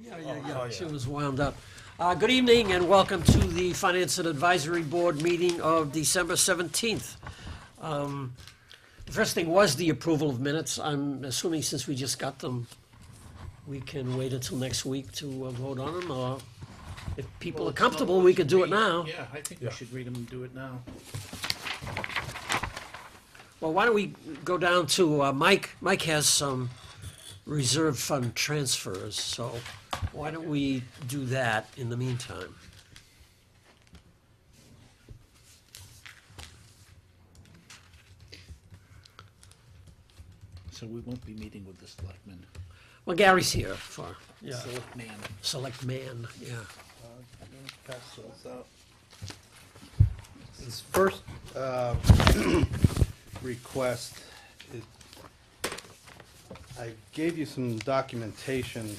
Yeah. She was wound up. Good evening and welcome to the Finance and Advisory Board meeting of December 17th. The first thing was the approval of minutes. I'm assuming since we just got them, we can wait until next week to vote on them, or if people are comfortable, we could do it now. Yeah, I think we should read them and do it now. Well, why don't we go down to Mike? Mike has some reserve fund transfers, so why don't we do that in the meantime? So we won't be meeting with the selectmen. Well, Gary's here for, Selectman. select man, yeah. Pass those out. This first request is, I gave you some documentation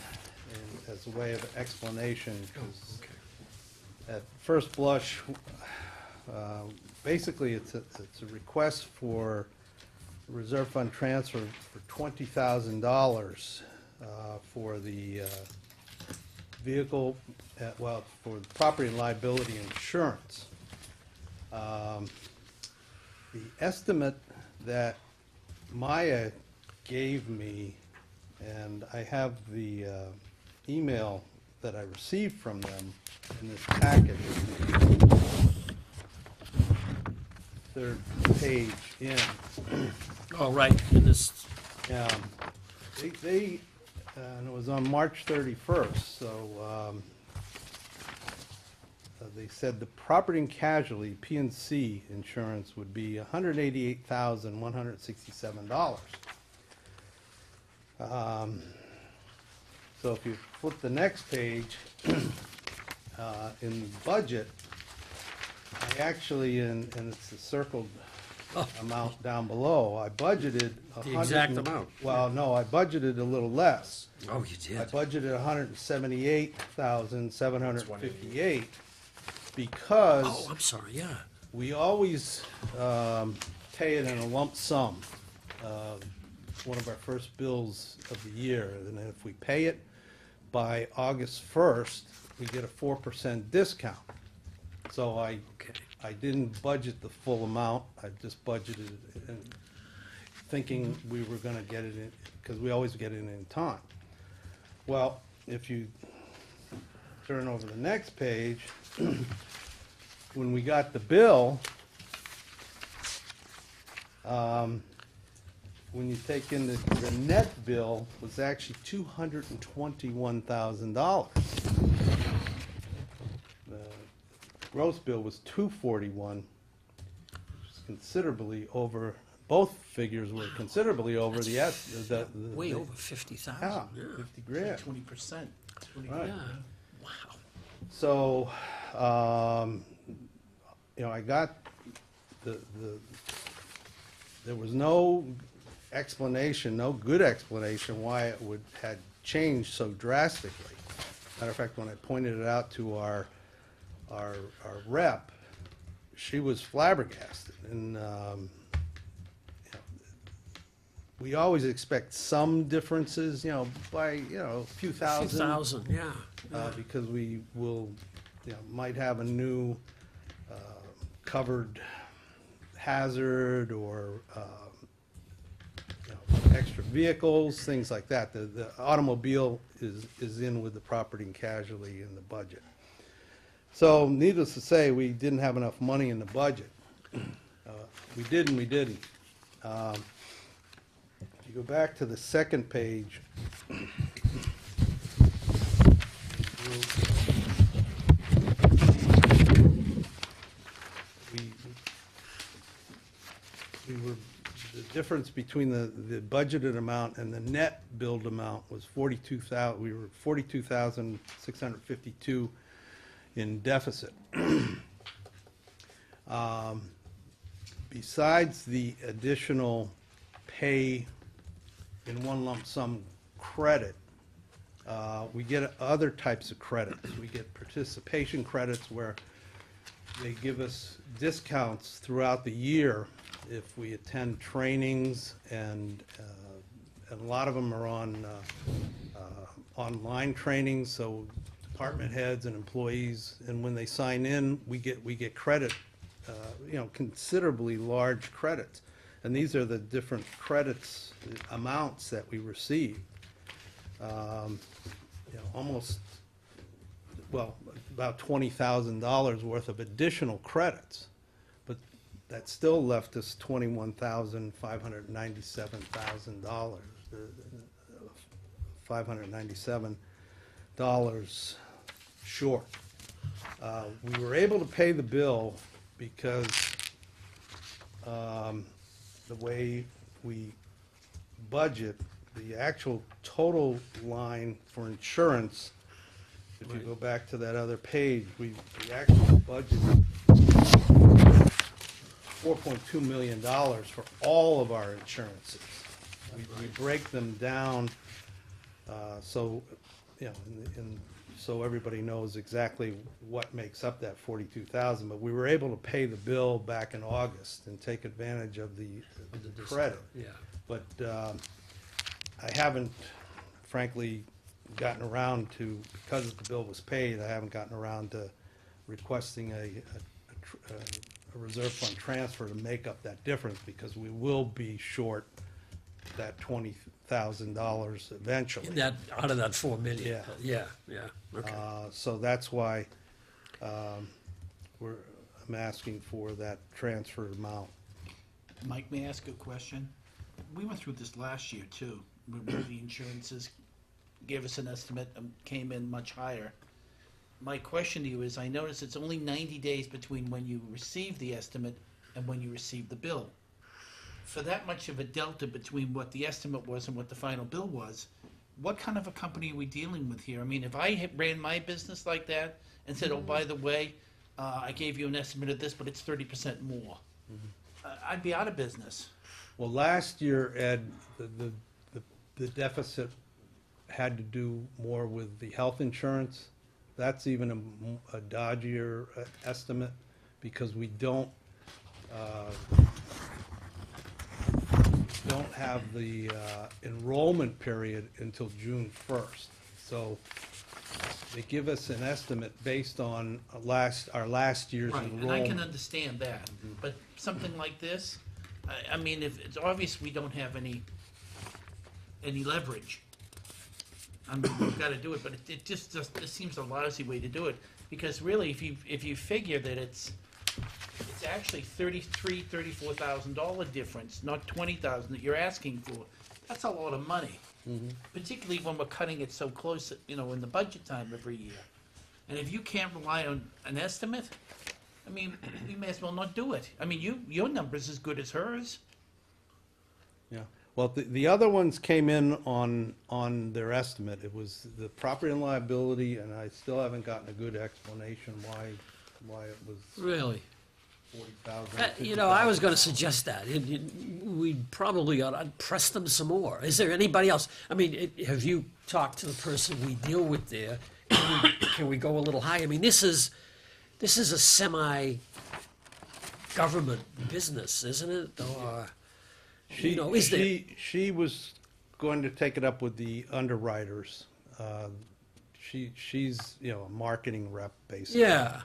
as a way of explanation, because at first blush, basically it's a request for reserve fund transfer for $20,000 for the vehicle, for the property and liability insurance. The estimate that Maya gave me, and I have the email that I received from them in this packet, third page in. Oh, right, in this, They and it was on March 31st, so they said the property and casualty, P&C insurance would be $188,167. So if you flip the next page, in the budget, I actually, and it's the circled amount down below, I budgeted The exact amount. Well, no, I budgeted a little less. oh, you did? I budgeted $178,758 because Oh, I'm sorry, yeah. we always pay it in a lump sum. One of our first bills of the year, and if we pay it by August 1st, we get a 4% discount. So I didn't budget the full amount, I just budgeted it thinking we were gonna get it in, because we always get it in time. Well, if you turn over the next page, when we got the bill, when you take in the net bill was actually $221,000. The gross bill was $241, which is considerably over. Both figures were considerably over the Way over 50,000, yeah, yeah. 50 grand. 20%. Right. Yeah, wow. So, I got there was no explanation, no good explanation why it had changed so drastically. Matter of fact, when I pointed it out to our rep, she was flabbergasted. And we always expect some differences, by a few thousand. 50,000, yeah. Because we will, might have a new covered hazard or extra vehicles, things like that. The automobile is in with the property and casualty in the budget. So needless to say, we didn't have enough money in the budget. We did and we didn't. If you go back to the second page, the difference between the budgeted amount and the net billed amount was 42,000. We were 42,652 in deficit. Besides the additional pay in one lump sum credit, we get other types of credits. We get participation credits where they give us discounts throughout the year if we attend trainings, and a lot of them are on online training, so department heads and employees, and when they sign in, we get credit, considerably large credits. And these are the different credits, amounts that we receive. Almost, well, about $20,000 worth of additional credits. But that still left us $597,000, $597 short. We were able to pay the bill because the way we budget, the actual total line for insurance, if you go back to that other page, we actually budgeted $4.2 million for all of our insurances. We break them down, so, so everybody knows exactly what makes up that 42,000, but we were able to pay the bill back in August and take advantage of the credit. Yeah. But I haven't, frankly, gotten around to, because the bill was paid, I haven't gotten around to requesting a reserve fund transfer to make up that difference, because we will be short that $20,000 eventually. Out of that 4 million. Yeah. Yeah, okay. So that's why I'm asking for that transfer amount. Mike, may I ask a question? We went through this last year too, where the insurances gave us an estimate and came in much higher. My question to you is, I notice it's only 90 days between when you receive the estimate and when you receive the bill. For that much of a delta between what the estimate was and what the final bill was, what kind of a company are we dealing with here? I mean, if I ran my business like that and said, oh, by the way, I gave you an estimate of this, but it's 30% more, I'd be out of business. Well, last year, Ed, the deficit had to do more with the health insurance. That's even a dodgier estimate, because we don't have the enrollment period until June 1st. So they give us an estimate based on our last year's Right, enrollment. and I can understand that, but something like this, I mean, if it's obvious we don't have any leverage. I mean, we've gotta do it, but it just seems a lousy way to do it, because really, if you figure that it's actually $34,000 difference, not $20,000 that you're asking for, that's a lot of money. Particularly when we're cutting it so close, in the budget time every year. And if you can't rely on an estimate, I mean, we may as well not do it. I mean, your number's as good as hers. Yeah, well, the other ones came in on their estimate. It was the property and liability, and I still haven't gotten a good explanation why it was Really? 40,000. I was gonna suggest that. We probably ought to press them some more. Is there anybody else? I mean, have you talked to the person we deal with there? Can we go a little higher? I mean, this is a semi-government business, isn't it? Or, is there? She was going to take it up with the underwriters. She's, a marketing rep, basically. Yeah.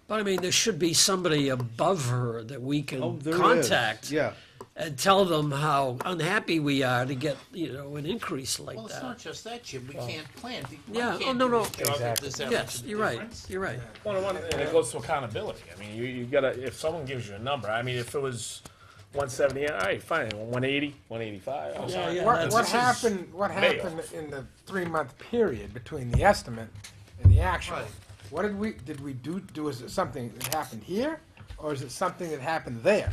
But I mean, there should be somebody above her that we can Oh, there is. contact. Yeah. And tell them how unhappy we are to get, an increase like Well, it's that. not just that, Jim, we can't plan. Yeah, Can't no, do no. this job if there's that much Yes, of a you're right, difference. you're right. And it goes to accountability. I mean, you gotta, if someone gives you a number, I mean, if it was 170, all right, fine, 180, 185, I'm sorry. yeah. What that's- happened, what Mayo. happened in the 3-month period between the estimate and the actual? Right. What did we do, is it something that happened here, or is it something that happened there?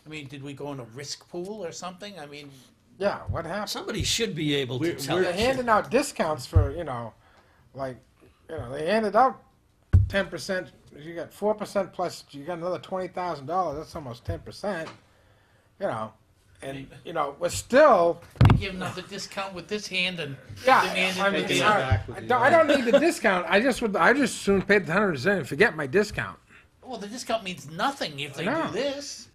I mean, did we go in a risk pool or something? I mean, Yeah, what happened? Somebody should be able to tell They're us. handing out discounts for, they handed out 10%, you got 4% plus, you got another $20,000, that's almost 10%, and, we're still, we give another discount with this hand and yeah, demand I it mean, with the Yeah. other. back with I don't need the discount, I just soon pay the 100% and forget my discount. Well, the discount means nothing if they No. do this.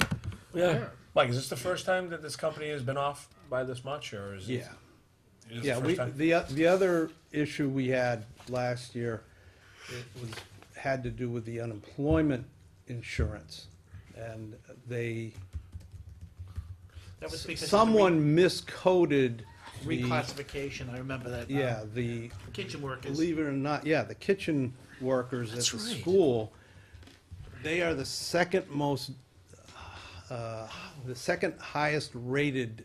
Yeah. Mike, is this the first time that this company has been off by this much, or is it? Yeah. It is Yeah, the first time? the other issue we had last year, had to do with the unemployment insurance. And That was because of the someone miscoded the, reclassification, I remember that. yeah, the, Kitchen workers. believe it or not, yeah, the kitchen workers at That's the right. school, they are the second highest rated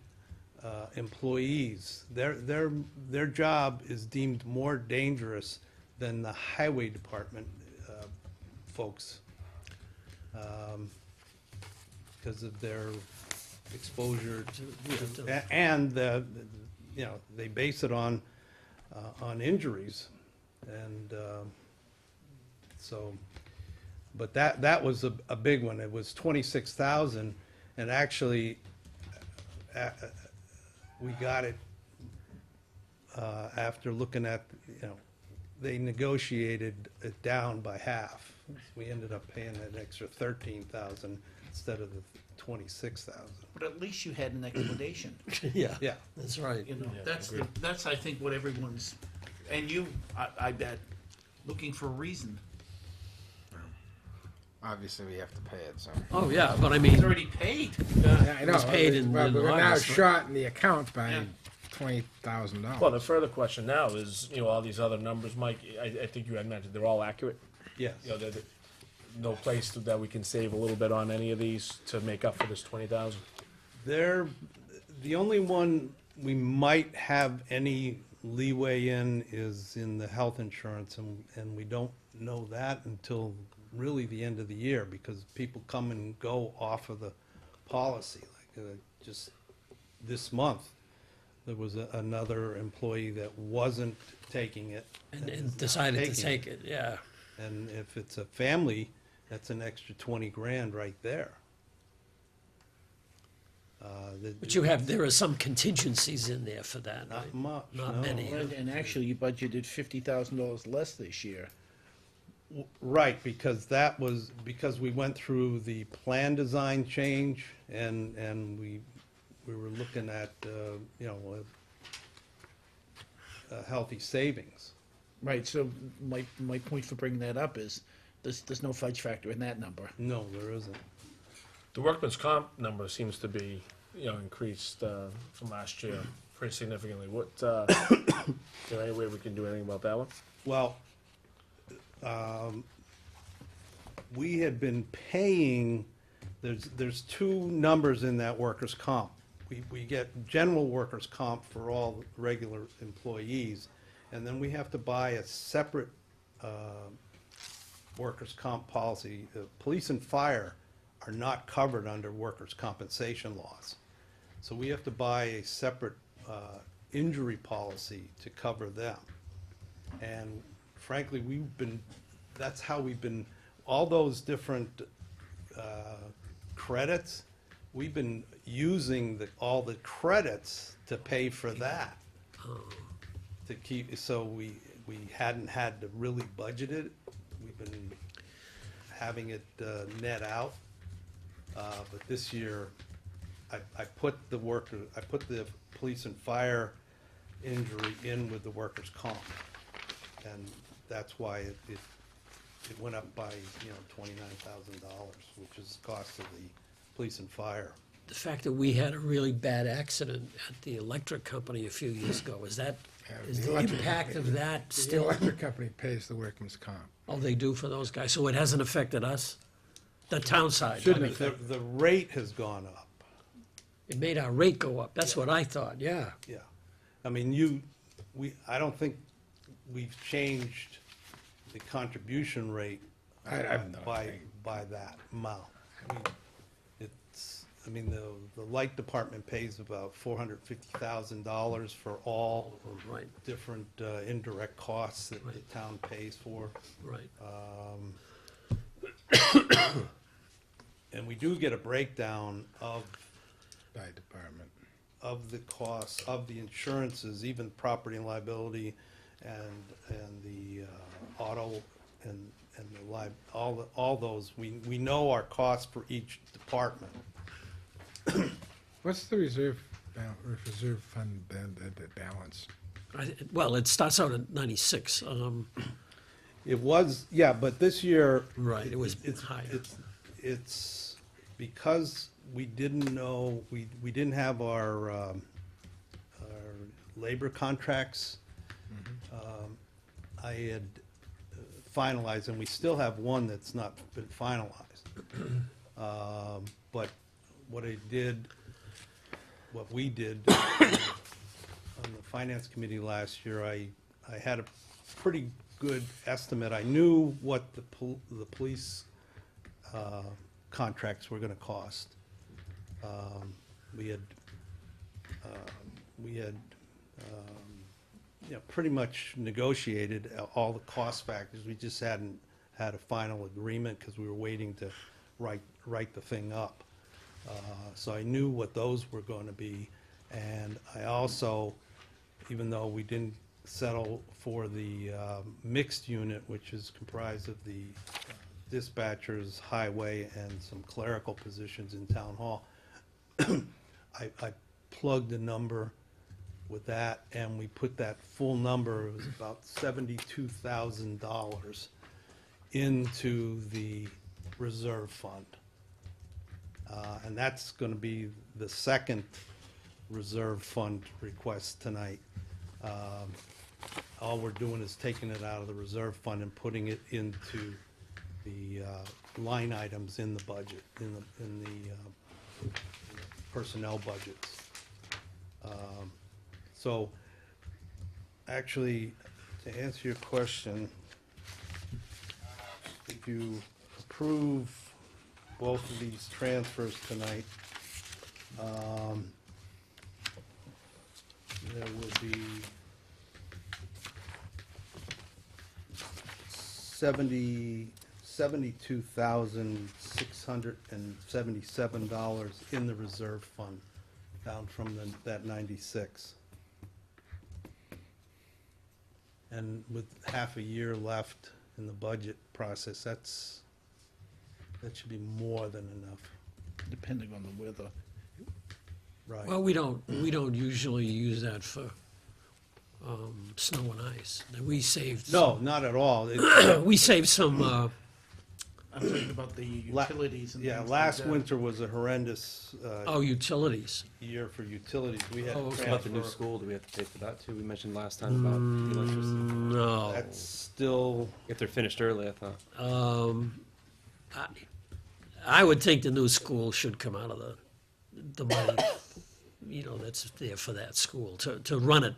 employees. Their job is deemed more dangerous than the highway department folks, because of their exposure to, and they base it on injuries, and so, but that was a big one. It was 26,000, and actually, we got it after looking at, they negotiated it down by half. We ended up paying an extra 13,000 instead of the 26,000. But at least you had an explanation. Yeah, Yeah. that's right. You know, Yeah, that's agreed. that's I think what everyone's, and you, I bet, looking for a reason. Obviously, we have to pay it, so. Oh, yeah, but I It's mean, already paid. Yeah, I know. was paid in Well, we're now August, right? short in the account by Yeah. $20,000. Well, the further question now is, all these other numbers, Mike, I think you had mentioned, they're all accurate? Yes. No place that we can save a little bit on any of these to make up for this 20,000? They're, the only one we might have any leeway in is in the health insurance, and we don't know that until really the end of the year, because people come and go off of the policy. Like, just this month, there was another employee that wasn't taking it. and is not decided to taking take it, yeah. And if it's a family, that's an extra 20 grand right there. But you have, there are some contingencies in there for that, Not right? much, Not no. many. And actually, you budgeted $50,000 less this year. Right, because that was, because we went through the plan design change, and we were looking at, a healthy savings. Right, so my point for bringing that up is, there's no fudge factor in that number. No, there isn't. The workman's comp number seems to be, increased from last year pretty significantly. What, is there any way we can do anything about that one? Well, we had been paying, there's two numbers in that workers' comp. We get general workers' comp for all regular employees, and then we have to buy a separate workers' comp policy. Police and fire are not covered under workers' compensation laws. So we have to buy a separate injury policy to cover them. And frankly, that's how we've been, all those different credits, we've been using all the credits to pay for that. To keep, so we hadn't had to really budget it. We've been having it net out. But this year, I put the police and fire injury in with the workers' comp. And that's why it went up by, $29,000, which is the cost of the police and fire. The fact that we had a really bad accident at the electric company a few years ago, is the electric impact company- of that The still? electric company pays the workman's comp. Oh, they do for those guys, so it hasn't affected us? The town side, I Shouldn't mean, The rate has gone up, it made our rate go up, that's what I thought, yeah. yeah. I mean, I don't think we've changed the contribution rate I have no by idea. that amount. The light department pays about $450,000 for all Right, different indirect costs that the town pays for. right. And we do get a breakdown of By department. the costs of the insurances, even property and liability, and the auto and the all those. We know our costs for each department. What's the reserve reserve fund, the balance. Well, it starts out at 96. It was, yeah, but this year. Right, it was it's- higher. It's because we didn't know, we didn't have our labor contracts. I had finalized, and we still have one that's not been finalized. But what we did on the finance committee last year, I had a pretty good estimate. I knew what the police contracts were gonna cost. We had, pretty much negotiated all the cost factors. We just hadn't had a final agreement because we were waiting to write the thing up. So I knew what those were gonna be, and I also, even though we didn't settle for the mixed unit, which is comprised of the dispatchers, highway, and some clerical positions in town hall, I plugged a number with that, and we put that full number, it was about $72,000 into the reserve fund. And that's gonna be the second reserve fund request tonight. All we're doing is taking it out of the reserve fund and putting it into the line items in the budget, in the personnel budgets. So, actually, to answer your question, if you approve both of these transfers tonight, there will be $72,677 in the reserve fund, down from that 96. And with half a year left in the budget process, that should be more than enough, Depending on the weather. right? Well, we don't usually use that for snow and ice. We saved. No, not at all. We saved some, I'm talking about the utilities and Yeah, things last like that. winter was a horrendous utilities. year for utilities. We had Oh, to okay. About the new transfer. school, do we have to pay for that too? We mentioned last time about the electricity. No. That's still, If they're finished early, I thought. I would think the new school should come out of the money, that's there for that school, to run it.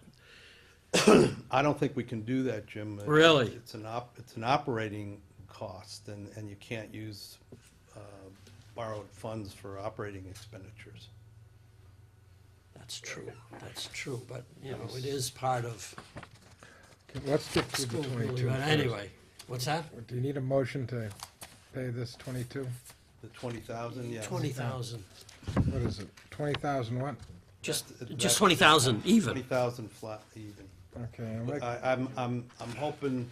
I don't think we can do that, Jim. Really? It's an operating cost, and you can't use borrowed funds for operating expenditures. That's true, but, it is part of Let's stick to the school, really, 22 but first. anyway, what's that? Do you need a motion to pay this 22? The 20,000, yes. 20,000, What is it, 20,000 what? just That's- 20,000 even. 20,000 flat even. Okay, I'll make, I'm hoping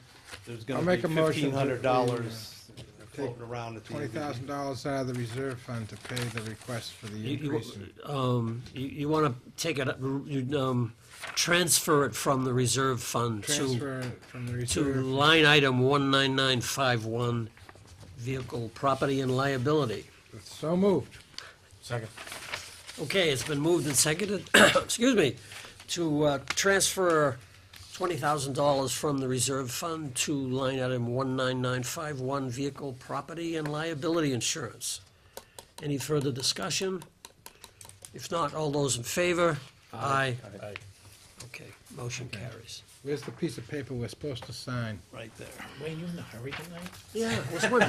there's I'll gonna be make a motion to- $1,500 floating around at the end of the year. $20,000 out of the reserve fund to pay the request for the You increase in. want to take it, transfer it from the reserve fund to Transfer it from the to reserve. line item 19951, vehicle property and liability. So moved. Second. Okay, it's been moved and seconded, excuse me, to transfer $20,000 from the reserve fund to line item 19951, vehicle property and liability insurance. Any further discussion? If not, all those in favor? Aye. Aye. Okay, motion carries. Where's the piece of paper we're supposed to sign? Right there. Wayne, you in a hurry tonight? Yeah, this one,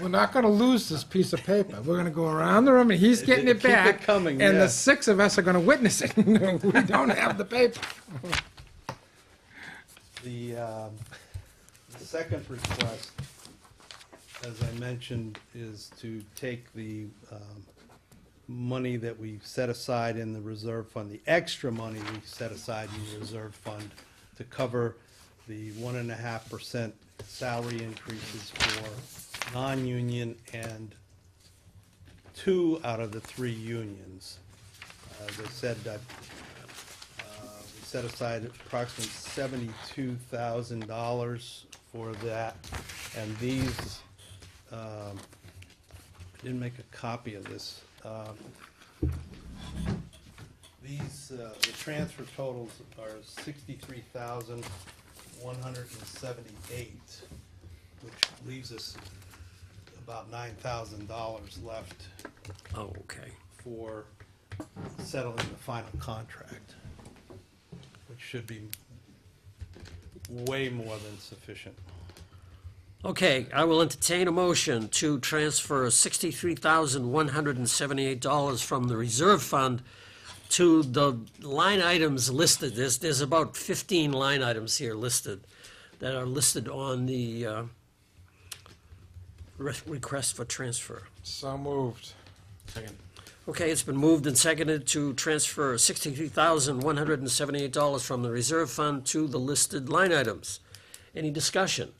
We're not gonna lose this piece of paper. We're gonna go around the room and he's getting it Keep it back. coming, And yeah. the 6 of us are gonna witness it. We don't have the paper. The second request, as I mentioned, is to take the money that we set aside in the reserve fund, the extra money we set aside in the reserve fund to cover the 1.5% salary increases for non-union and 2 out of the 3 unions. As I said, we set aside approximately $72,000 for that. And these, I didn't make a copy of this. The transfer totals are 63,178, which leaves us about $9,000 left Oh, okay. for settling the final contract, which should be way more than sufficient. Okay, I will entertain a motion to transfer $63,178 from the reserve fund to the line items listed. There's about 15 line items here listed that are listed on the request for transfer. So moved. Second. Okay, it's been moved and seconded to transfer $63,178 from the reserve fund to the listed line items. Any discussion?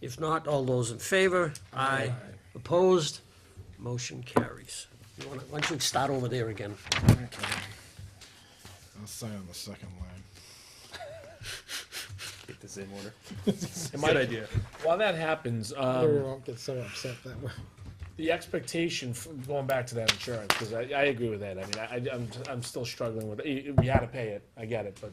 If not, all those in favor? Aye. Opposed? Motion carries. Why don't you start over there again? Okay. I'll sign on the second line. Keep the same order. Good idea. While that happens, We won't get so upset that way. the expectation, going back to that insurance, because I agree with that. I mean, I'm still struggling with it. We had to pay it, I get it, but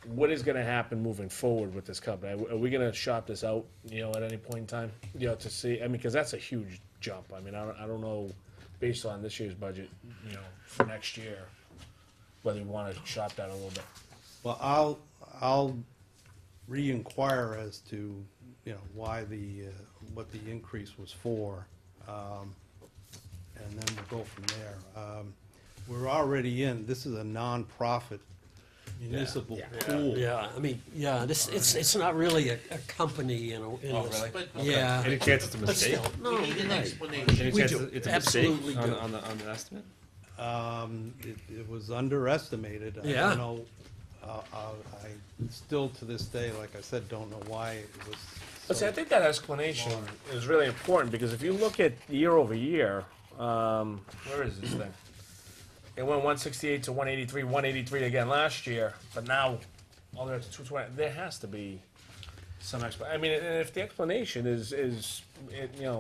what is gonna happen moving forward with this company? Are we gonna shop this out, at any point in time? To see, I mean, because that's a huge jump. I mean, I don't know, based on this year's budget, for next year, whether we wanna shop that a little bit. Well, I'll re-inquire as to, why what the increase was for, and then we'll go from there. We're already this is a nonprofit municipal pool. Yeah, I mean, it's not really a company, Oh, really? But, Yeah. Any chance it's a But mistake? still, no, we need an right. explanation. Any We chance do. it's a Absolutely mistake do. on the estimate? It was underestimated. I Yeah. don't know, I still to this day, like I said, don't know why it was But see, I so. think that explanation is really important, because if you look at year over year, where is this thing? It went 168 to 183, 183 again last year, but now all the way up to 220. There has to be some explanation. I mean, and if the explanation is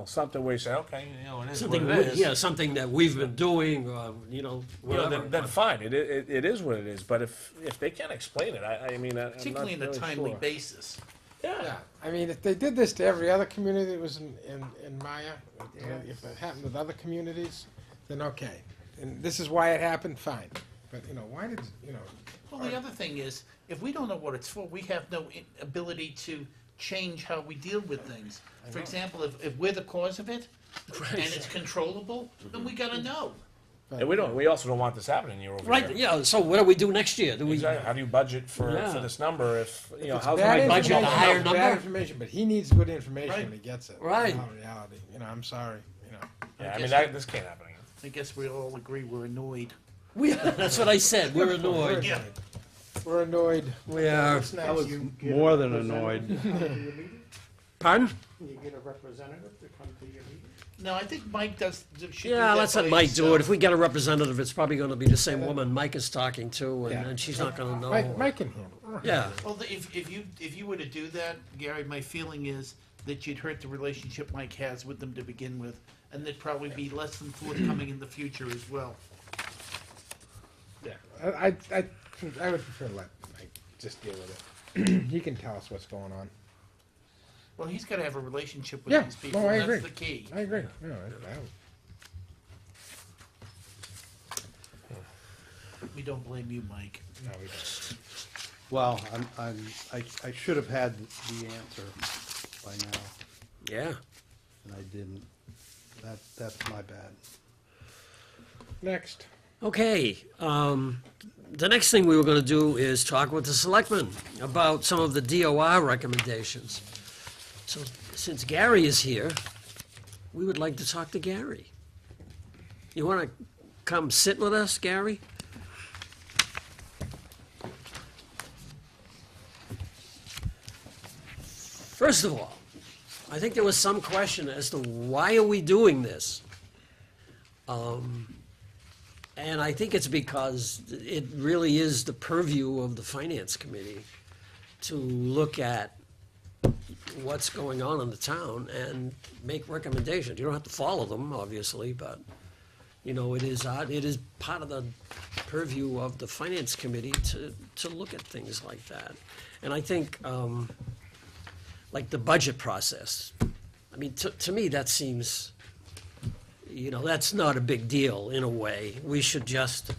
something where you say, okay, it is Something, what it is. something that we've been doing, whatever. Then fine, it is what it is. But if they can't explain it, I mean, I'm Particularly not on a really timely sure. basis. Yeah, I mean, if they did this to every other community that was in Maya, if it happened with other communities, then okay. And this is why it happened, fine. But, why did, Well, the other thing is, if we don't know what it's for, we have no ability to change how we deal with things. For example, if we're the cause of it, and it's controllable, then we gotta know. And we also don't want this happening year over Right, year. yeah, so what do we do next year? Do we, Exactly. How do you budget for Yeah. this number if it's how's bad my budget information, a higher it's number? bad information, but he needs good information Right. when he gets it. Right. In all reality, I'm sorry, Yeah, I I mean guess this can't happen again. I guess we all agree we're annoyed. that's what I said, we're annoyed. Yeah. We're annoyed. We are, I was more than annoyed. pardon? You get a representative to come to your meeting? No, I think Mike should do Yeah, that let's let by Mike do it. himself. If we get a representative, it's probably gonna be the same woman Mike is talking to, and Yeah. and she's not gonna know. Mike can handle it. Yeah, Well, if you were to do that, Gary, my feeling is that you'd hurt the relationship Mike has with them to begin with, and there'd probably be less than forthcoming in the future as well. I would prefer to let Mike just deal with it. He can tell us what's going on. Well, he's gotta have a relationship with Yeah, these people, no, I and agree. that's the key. I agree. We don't blame you, Mike. No, we don't. Well, I should have had the answer by now, yeah. and I didn't. That's my bad. Next. Okay, the next thing we were gonna do is talk with the selectmen about some of the DOR recommendations. So, since Gary is here, we would like to talk to Gary. You wanna come sit with us, Gary? First of all, I think there was some question as to why are we doing this? And I think it's because it really is the purview of the finance committee to look at what's going on in the town and make recommendations. You don't have to follow them, obviously, but, you know, it is part of the purview of the finance committee to look at things like that. And I think, like the budget process, I mean, to me, that seems, you know, that's not a big deal in a way. We should just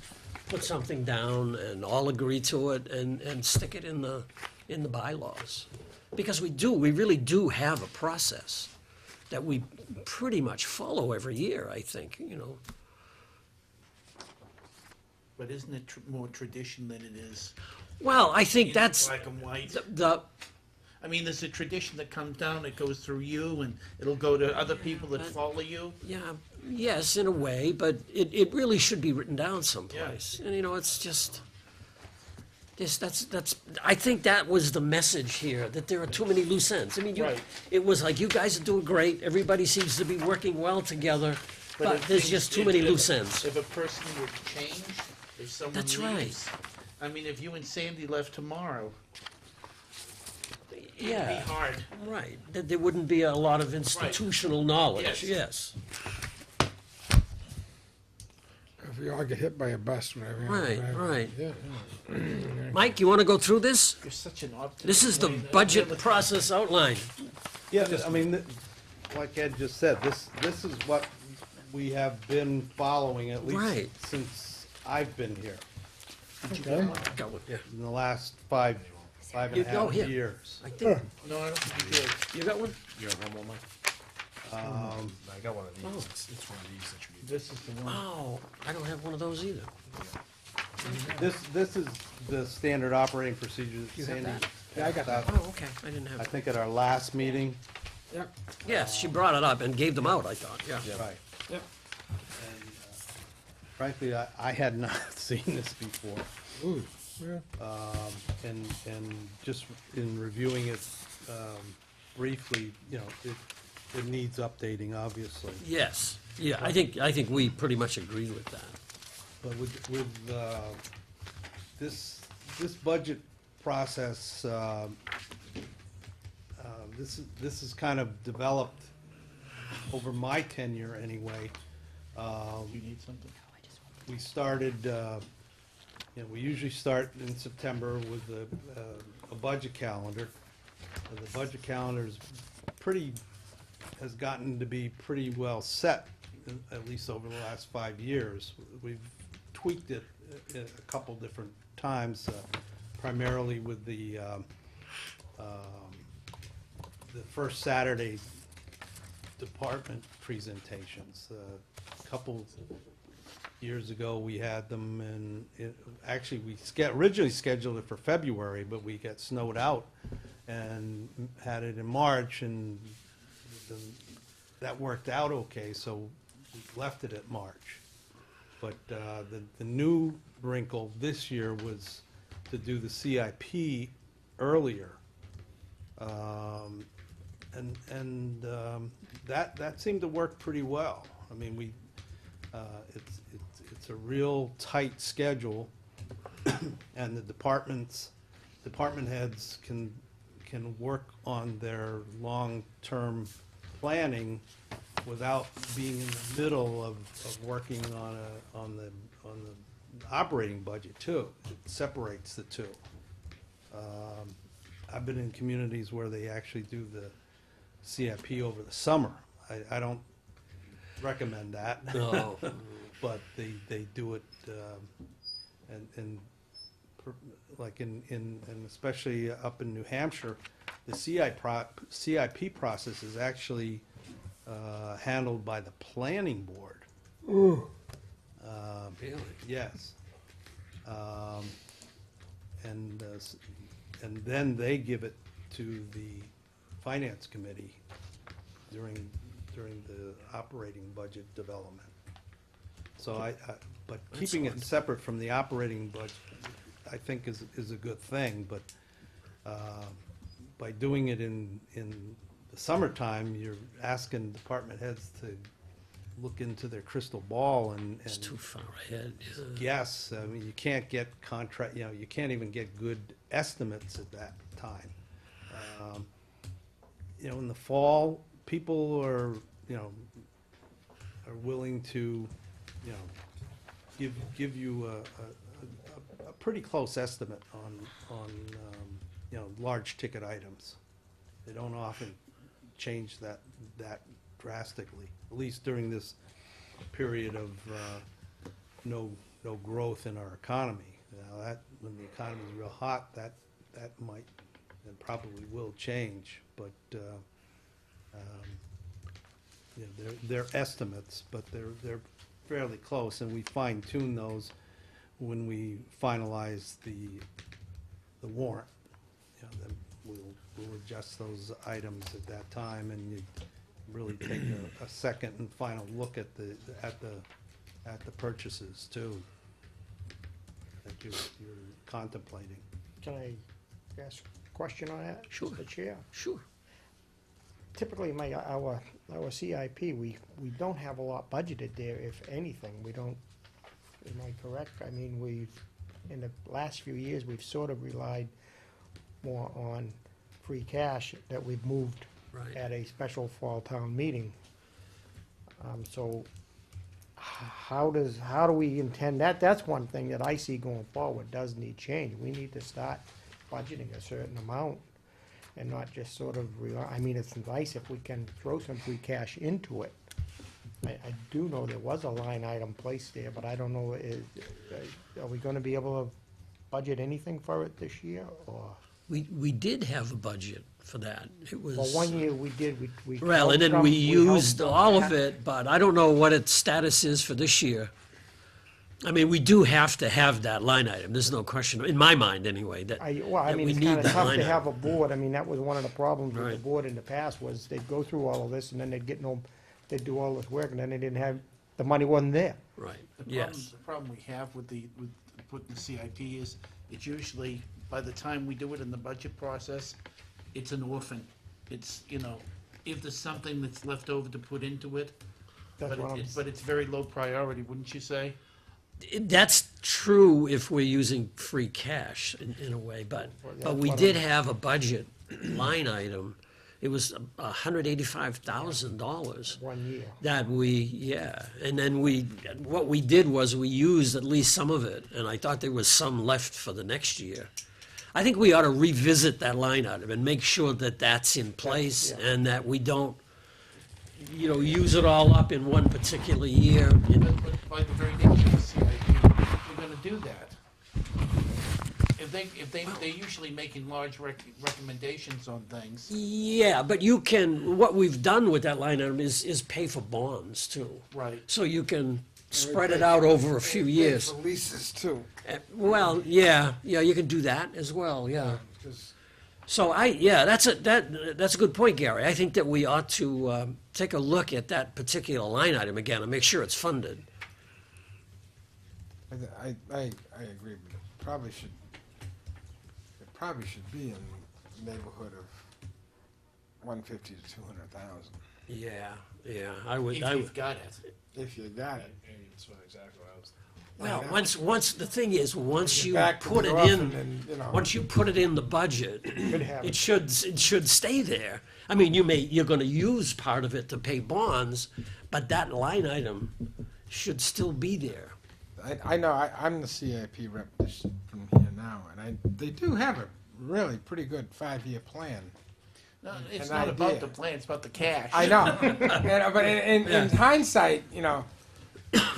put something down and all agree to it and stick it in the bylaws. Because we really do have a process that we pretty much follow every year, I think, you know. But isn't it more tradition than it is Well, I think in that's black and white? the I mean, there's a tradition that comes down, it goes through you, and it'll go to other people that follow you. yeah, yes, in a way, but it really should be written down someplace. And, you know, it's just, that's, I think that was the message here, that there are too many loose ends. I mean, Right. it was like, you guys are doing great, everybody seems to be working well together, but if there's things- just too many if- loose ends. If a person would change, if someone That's leaves. I mean, if you and Sandy left tomorrow, it'd be Yeah, hard. right, that there wouldn't be a lot of institutional knowledge, Yes. yes. If we all get hit by a bus, whatever. Right, right. Yeah, Mike, you wanna go through this? You're such an optimist. This is the budget process outline. Yeah, I mean, like Ed just said, this is what we have been following at Right. least since I've been here, okay. Got one, yeah. in the last five and You a go half here. years. I think, No, I don't think you did. you got one? You have one more, Mike? I got one of these. It's one of these that you need. This is the one. Oh, I don't have one of those either. This is the standard operating procedure that You have Sandy that? Yeah, I got passed that. out, Oh, okay, I didn't have I it. think at our last meeting. Yep, Yes, she brought it up and gave them out, I thought, yeah. Right. yep. And, frankly, I had not seen this before. Ooh, yeah. And just in reviewing it briefly, you know, it needs updating, obviously. Yes, yeah, I think we pretty much agreed with that. But with this budget process, this is kind of developed over my tenure anyway. You need something? We started, you know, we usually start in September with a budget calendar. And the budget calendar has gotten to be pretty well set, at least over the last 5 years. We've tweaked it a couple different times, primarily with the first Saturday department presentations. A couple years ago, we had them, and actually, we originally scheduled it for February, but we got snowed out and had it in March, and that worked out okay, so we left it at March. But the new wrinkle this year was to do the CIP earlier. And that seemed to work pretty well. I mean, it's a real tight schedule, and the department heads can work on their long-term planning without being in the middle of working on the operating budget too. It separates the two. I've been in communities where they actually do the CIP over the summer. I don't recommend that. No. But they do it, and like and especially up in New Hampshire, the CIP process is actually handled by the planning board. Really? Yes. And then they give it to the finance committee during the operating budget development. So but keeping it separate from the operating budget, I think is a good thing, but by doing it in the summertime, you're asking department heads to look into their crystal ball and It's too far ahead. Yeah. guess. I mean, you can't get contract, you can't even get good estimates at that time. Um, In the fall, people are, are willing to, give you a pretty close estimate on, large ticket items. They don't often change that drastically, at least during this period of, no growth in our economy. Now, when the economy's real hot, that might, and probably will change, but, they're estimates, but they're fairly close, and we fine tune those when we finalize the warrant. Then we'll adjust those items at that time, and you really take a second and final look at the purchases too, that you're contemplating. Can I ask a question on that? Sure. Mr. Chair? Sure. Typically, our CIP, we don't have a lot budgeted there, if anything. We don't, am I correct? I mean, in the last few years, we've sort of relied more on free cash that we've moved Right. at a special fall town meeting. So how do we intend that? That's one thing that I see going forward does need change. We need to start budgeting a certain amount and not just sort of rely, I mean, it's nice if we can throw some free cash into it. I do know there was a line item placed there, but I don't know, are we gonna be able to budget anything for it this year, or? We did have a budget for that. It was. Well, one year we did, we. Well, and held then we some- held used some all of back. it, but I don't know what its status is for this year. I mean, we do have to have that line item. There's no question, in my mind anyway, that, Well, I that mean, we it's need kinda that tough line to item. have a board, I mean, that was one of the problems with the Right. board in the past, was they'd go through all of this, and then they'd get no, they'd do all this work, and then they didn't have, the money wasn't there. Right, The yes. problem we have with putting the CIP is, it's usually, by the time we do it in the budget process, it's an orphan. It's, if there's something that's left over to put into it, That's what I'm, but it's very low priority, wouldn't you say? That's true if we're using free cash in a way, but we did have a budget line item. It was $185,000 one year. that and then what we did was we used at least some of it, and I thought there was some left for the next year. I think we ought to revisit that line item and make sure that that's in place Yeah. and that we don't, use it all up in one particular year. But by the very nature of the CIP, we're gonna do that. They're usually making large recommendations on things. Yeah, but what we've done with that line item is pay for bonds too. Right. So you can spread it out over a few years. For leases too. Well, yeah, you can do that as well, yeah. 'Cause So that's a good point, Gary. I think that we ought to take a look at that particular line item again and make sure it's funded. I agree, but it probably should be in the neighborhood of 150 to 200,000, Yeah, I would. If you've got it. if you got it. That's exactly what I was. Well, once the thing is, once you Back to put the it orphan in, and, once you put it in the budget, Could have it it. should stay there. I mean, you're going to use part of it to pay bonds, but that line item should still be there. I know, I'm the CIP rep from here now, and they do have a really pretty good 5-year plan. No, it's An not about idea. the plan, it's about the cash. I know, but in hindsight,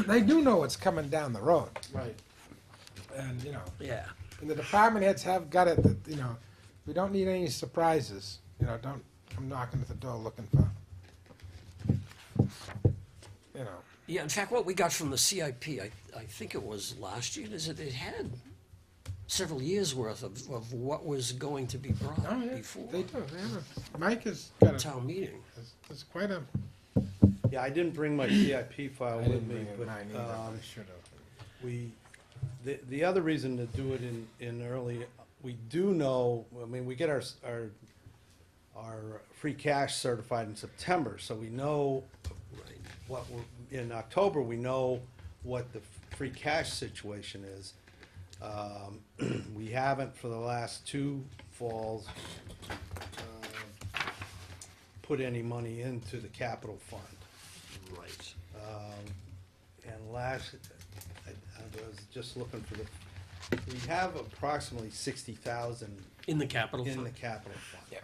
they do know what's coming down the road, Right. and, Yeah. and the department heads have got it, that, we don't need any surprises, don't come knocking at the door looking for, Yeah, in fact, what we got from the CIP, I think it was last year, is that it had several years' worth of what was going to be brought Oh, yeah, before they do, Mike has got town meeting. it's quite a. Yeah, I didn't bring my CIP file I with didn't me, bring it but, mine either, but I should have. the other reason to do it in early, we do know, we get our free cash certified in September, so we know Right. what we're, in October, we know what the free cash situation is. We haven't for the last two falls put any money into the capital fund. Right. And last, I was just looking for we have approximately 60,000 In the capital in the fund? capital fund.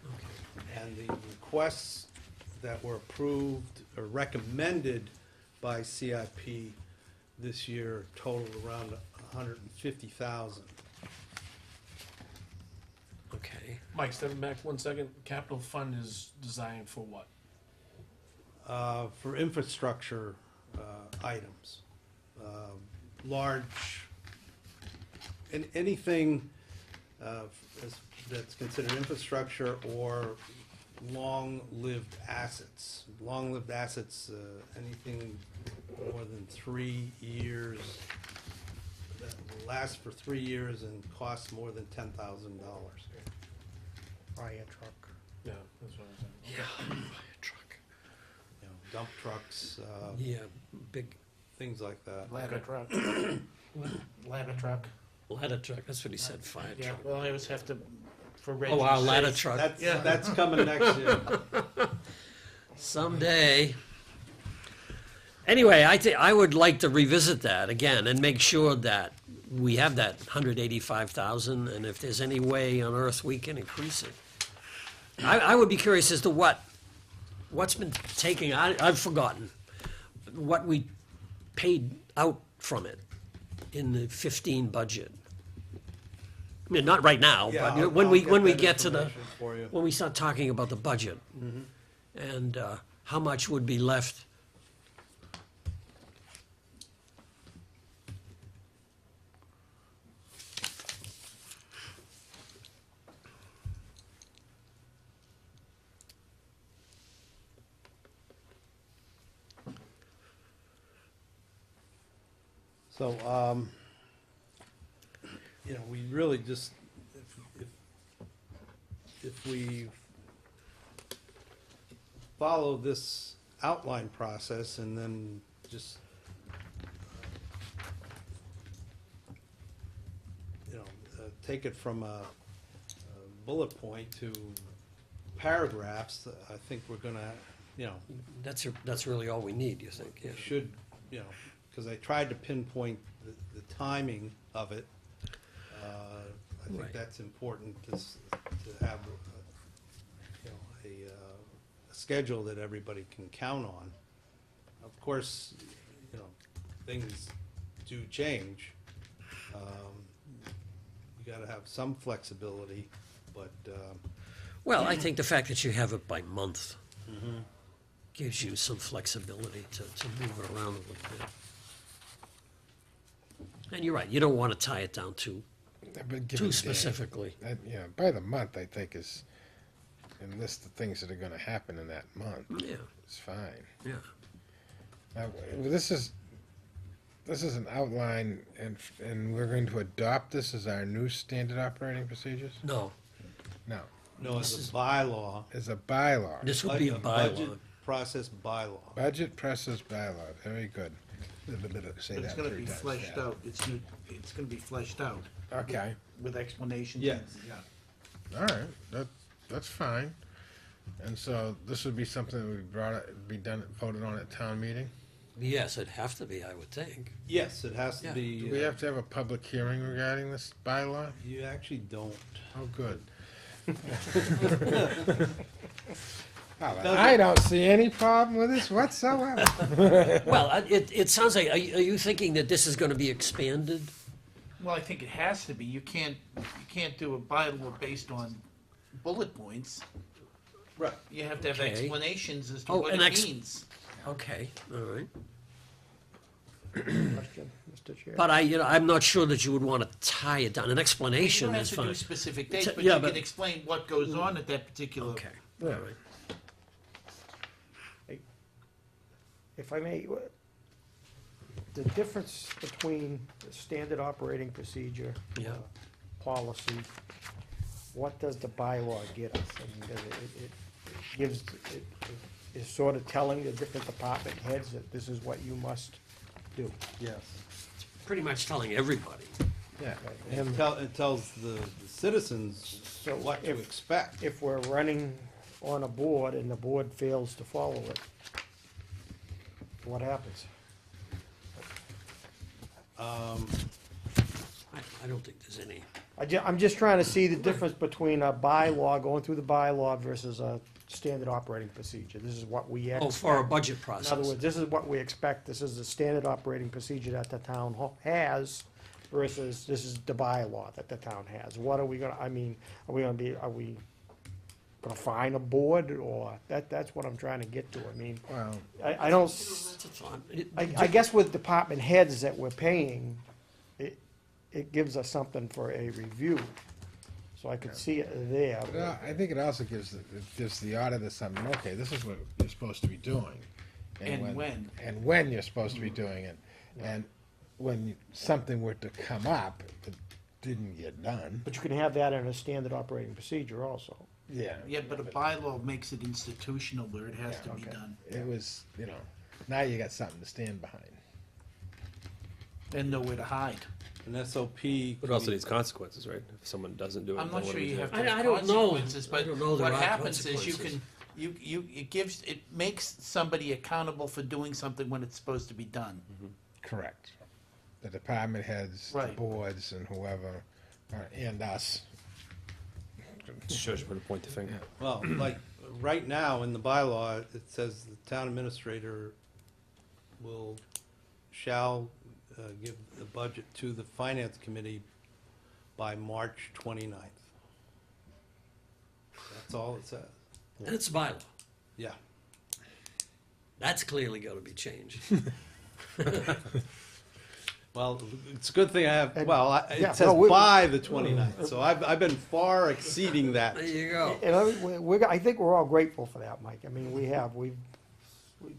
And the requests that were approved or recommended by CIP this year totaled around 150,000. Okay. Mike, stepping back 1 second, capital fund is designed for what? For infrastructure items, large, anything that's considered infrastructure or long-lived assets. Long-lived assets, anything more than 3 years, that will last for 3 years and cost more than $10,000. Fire truck. Yeah, that's what I'm saying. Truck. You know, dump trucks, Yeah, big things like that. Ladder truck. Ladder truck. ladder truck, that's what he said, fire Yeah, truck. well, I always have to, for Oh, Reggie's wow, ladder sake. truck. That's coming next year. Someday. Anyway, I would like to revisit that again and make sure that we have that 185,000, and if there's any way on earth we can increase it. I would be curious as to what's been taking, I've forgotten, what we paid out from it in the 15 budget. I mean, not right now, Yeah, but I'll- when I'll we, get when we that get to the, information for you. when we start talking about the budget, and how much would be left. So, you know, we really just, if we follow this outline process and then just, you know, take it from a bullet point to paragraphs, I think we're gonna, you know, That's really all we need, you think? Yeah. should, you know, because I tried to pinpoint the timing of it. I think Right. that's important to have, you know, a schedule that everybody can count on. Of course, you know, things do change. You gotta have some flexibility, but, Well, I think the fact that you have it by month gives you some flexibility to move it around a little bit. And you're right, you don't want to tie it down too Too specifically. Yeah, by the month, I think is, and list the things that are gonna happen in that month, Yeah, it's fine. yeah. Now, this is an outline, and we're going to adopt this as our new standard operating procedures? No, No, no, it's a bylaw. as a bylaw. this would be a budget bylaw. process bylaw. Budget process bylaw, very good. Say It's that gonna 3 be times fleshed fast. out, it's gonna be fleshed out Okay, with explanations. Yes. Yeah. all right, that's fine. And so this would be something that would be done, voted on at town meeting? Yes, it'd have to be, I would think. Yes, it has to Yeah. be. Do we have to have a public hearing regarding this bylaw? You actually don't. Oh, good. Doesn't- I don't see any problem with this whatsoever. Well, it sounds like, are you thinking that this is going to be expanded? Well, I think it has to be. You can't do a bylaw based on bullet points. Right. You have to have Okay. explanations as to Oh, what an it ex- means. Okay, all right. Question, Mr. Chair? But I'm not sure that you would want to tie it down. An You explanation don't have is to fine. do specific dates, but Yeah, you but- can explain what goes on at that particular. Okay, all Yeah. right. If I may, the difference between the standard operating procedure, Yeah. policy, what does the bylaw get us? I mean, does gives, it is sort of telling the different department heads that this is what you must do. Yes. Pretty much telling everybody. Yeah. And It tells the citizens So what to if- expect. if we're running on a board and the board fails to follow it, what happens? I don't think there's any. I'm just trying to see the difference between a bylaw, going through the bylaw versus a standard operating procedure. This is what we Oh, expect. for a budget In process. other words, this is what we expect, this is the standard operating procedure that the town has versus this is the bylaw that the town has. What are we gonna, I mean, are we gonna fine a board or, that's what I'm trying to get to. I mean, Well, I don't, That's a thought. I guess with department heads that we're paying, it gives us something for a review. So I could see it there. but I think it also gives the auditor something, okay, this is what you're supposed to be doing. And when. And when you're supposed to be doing it. And when something were to come up that didn't get done. But you can have that in a standard operating procedure also. Yeah. Yeah, but a bylaw makes it institutional where it has to be okay. done. It was, now you got something to stand behind. And nowhere to hide. An SOP. But it also needs consequences, right? If someone doesn't do it. I'm then not what sure do we you do? have to I have don't know. consequences, I but don't know there what are happens is consequences. it makes somebody accountable for doing something when it's supposed to be done. Correct. The department heads, the Right. boards and whoever, and us. Shows you where to point the finger. Well, like, right now, in the bylaw, it says the town administrator shall give the budget to the finance committee by March 29th. That's all it says. And it's a bylaw. Yeah. That's clearly gotta be changed. Well, it's a good thing I have, And- well, yeah, it says no, we- by the 29th, so I've been far exceeding that. There you go. And I think we're all grateful for that, Mike. I mean, we've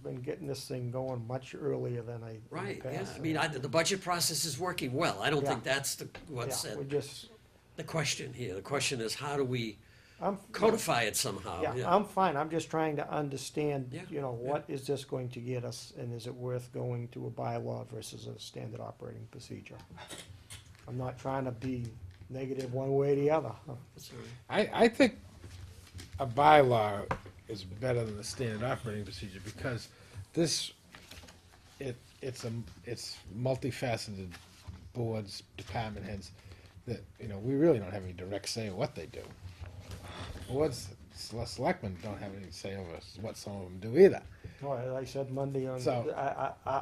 been getting this thing going much earlier than in the Right, yeah. past. I mean, the budget process is working well. I don't think Yeah. that's what's Yeah, at we just, the question here. The question is, how do we I'm, codify it somehow? yeah, I'm fine. I'm just trying to understand, Yeah, what is this going to get us? And is it worth going to a bylaw versus a standard operating procedure? I'm not trying to be negative one way or the other. That's all right. I think a bylaw is better than the standard operating procedure because this, it's multifaceted boards, department heads that, we really don't have any direct say in what they do. Boards, selectmen don't have any say over what some of them do either. No, as I said Monday on, So-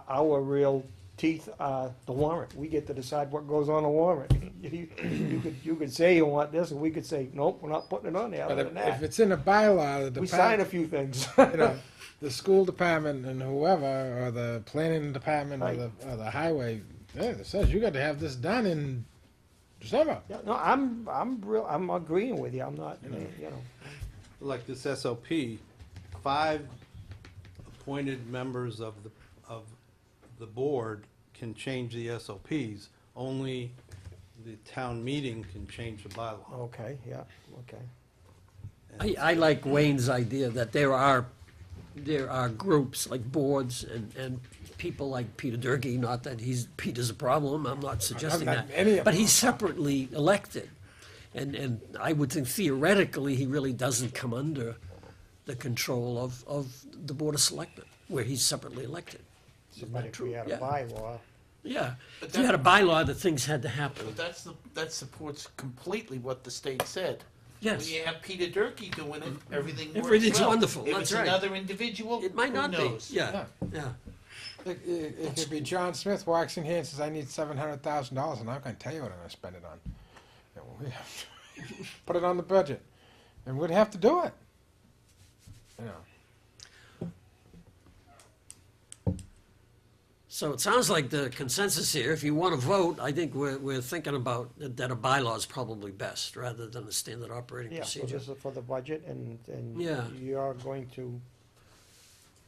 our real teeth are the warrant. We get to decide what goes on the warrant. You could say you want this, and we could say, nope, we're not putting it on there. But Other than if that, it's in a bylaw, the we sign a department, few things. the school department and whoever, or the planning department, Right. or the highway, it says you got to have this done in December. Yeah, no, I'm agreeing with you. I'm not, Like this SOP, 5 appointed members of the board can change the SOPs. Only the town meeting can change the bylaw. okay, yeah, okay. I like Wayne's idea that there are groups like boards and people like Peter Durkee, not that Peter's a problem, I'm not suggesting Not that. any of But them. he's separately elected. And I would think theoretically, he really doesn't come under the control of the Board of Selectmen, where he's separately elected. But if we had a Yeah. bylaw, Yeah, But if you had a bylaw that things had to happen. But that supports completely what the state said. Yes. When you have Peter Durkee doing it, everything works Everything's well. wonderful, If that's it's right. another individual, It might who not be, knows? yeah, yeah. It could be John Smith walks in here and says, I need $700,000, and I'm gonna tell you what I'm gonna spend it on. And we have to put it on the budget, and we'd have to do it. So it sounds like the consensus here, if you want to vote, I think we're thinking about that a bylaw is probably best, rather than a standard operating yeah, so procedure. this is for the budget, and Yeah. you're going to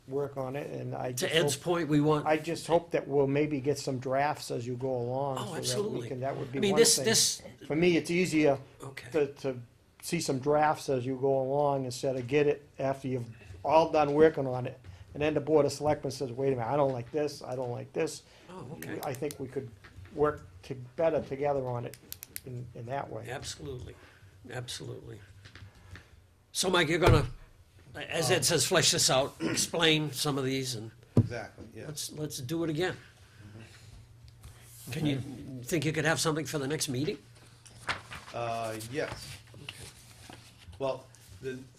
work on it, and I To just Ed's hope, point, we want, I just hope that we'll maybe get some drafts as you go along. Oh, so that we absolutely. can- That would I be mean, one this, thing. this, For me, it's easier okay. to see some drafts as you go along instead of get it after you've all done working on it. And then the Board of Selectmen says, wait a minute, I don't like this, I don't like this. Oh, okay. I think we could work better together on it in that way. Absolutely, absolutely. So Mike, you're gonna, as Ed says, flesh this out, explain some of these, and Exactly, yeah. let's do it again. Can you, think you could have something for the next meeting? Yes. Well,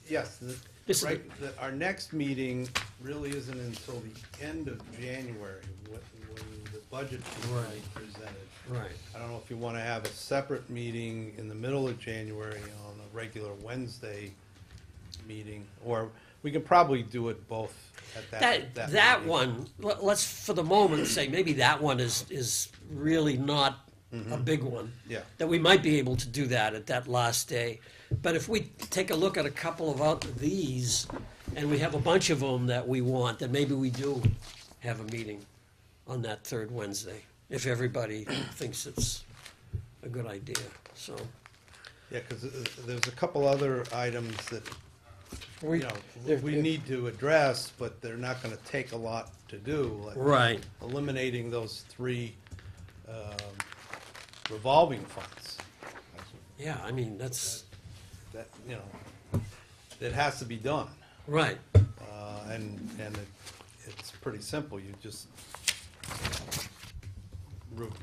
yes, This is right, our next meeting really isn't until the end of January, when the budget is going to be presented. Right. I don't know if you want to have a separate meeting in the middle of January on a regular Wednesday meeting, or we could probably do it both at that meeting. One, let's, for the moment, say maybe that one is really not a big one. Yeah. That we might be able to do that at that last day. But if we take a look at a couple of these, and we have a bunch of them that we want, then maybe we do have a meeting on that third Wednesday, if everybody thinks it's a good idea, so. Yeah, because there's a couple other items that, you know, we need to address, but they're not going to take a lot to do. Like Right. eliminating those 3 revolving funds. Yeah, I mean, that's, That, you know, it has to be done. right. And it's pretty simple. You just,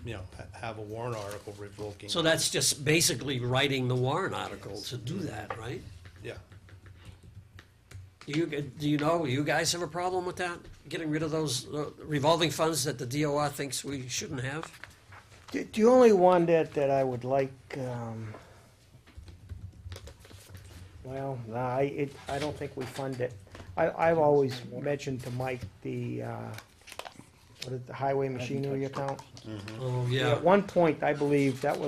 you know, have a warrant article revoking. So that's just basically writing the warrant article to do that, right? Yeah. Do you know, you guys have a problem with that? Getting rid of those revolving funds that the DOR thinks we shouldn't have? The only one that I would like, well, no, I don't think we fund it. I've always mentioned to Mike the, what is the highway machinery account? Oh, At one point, I believe that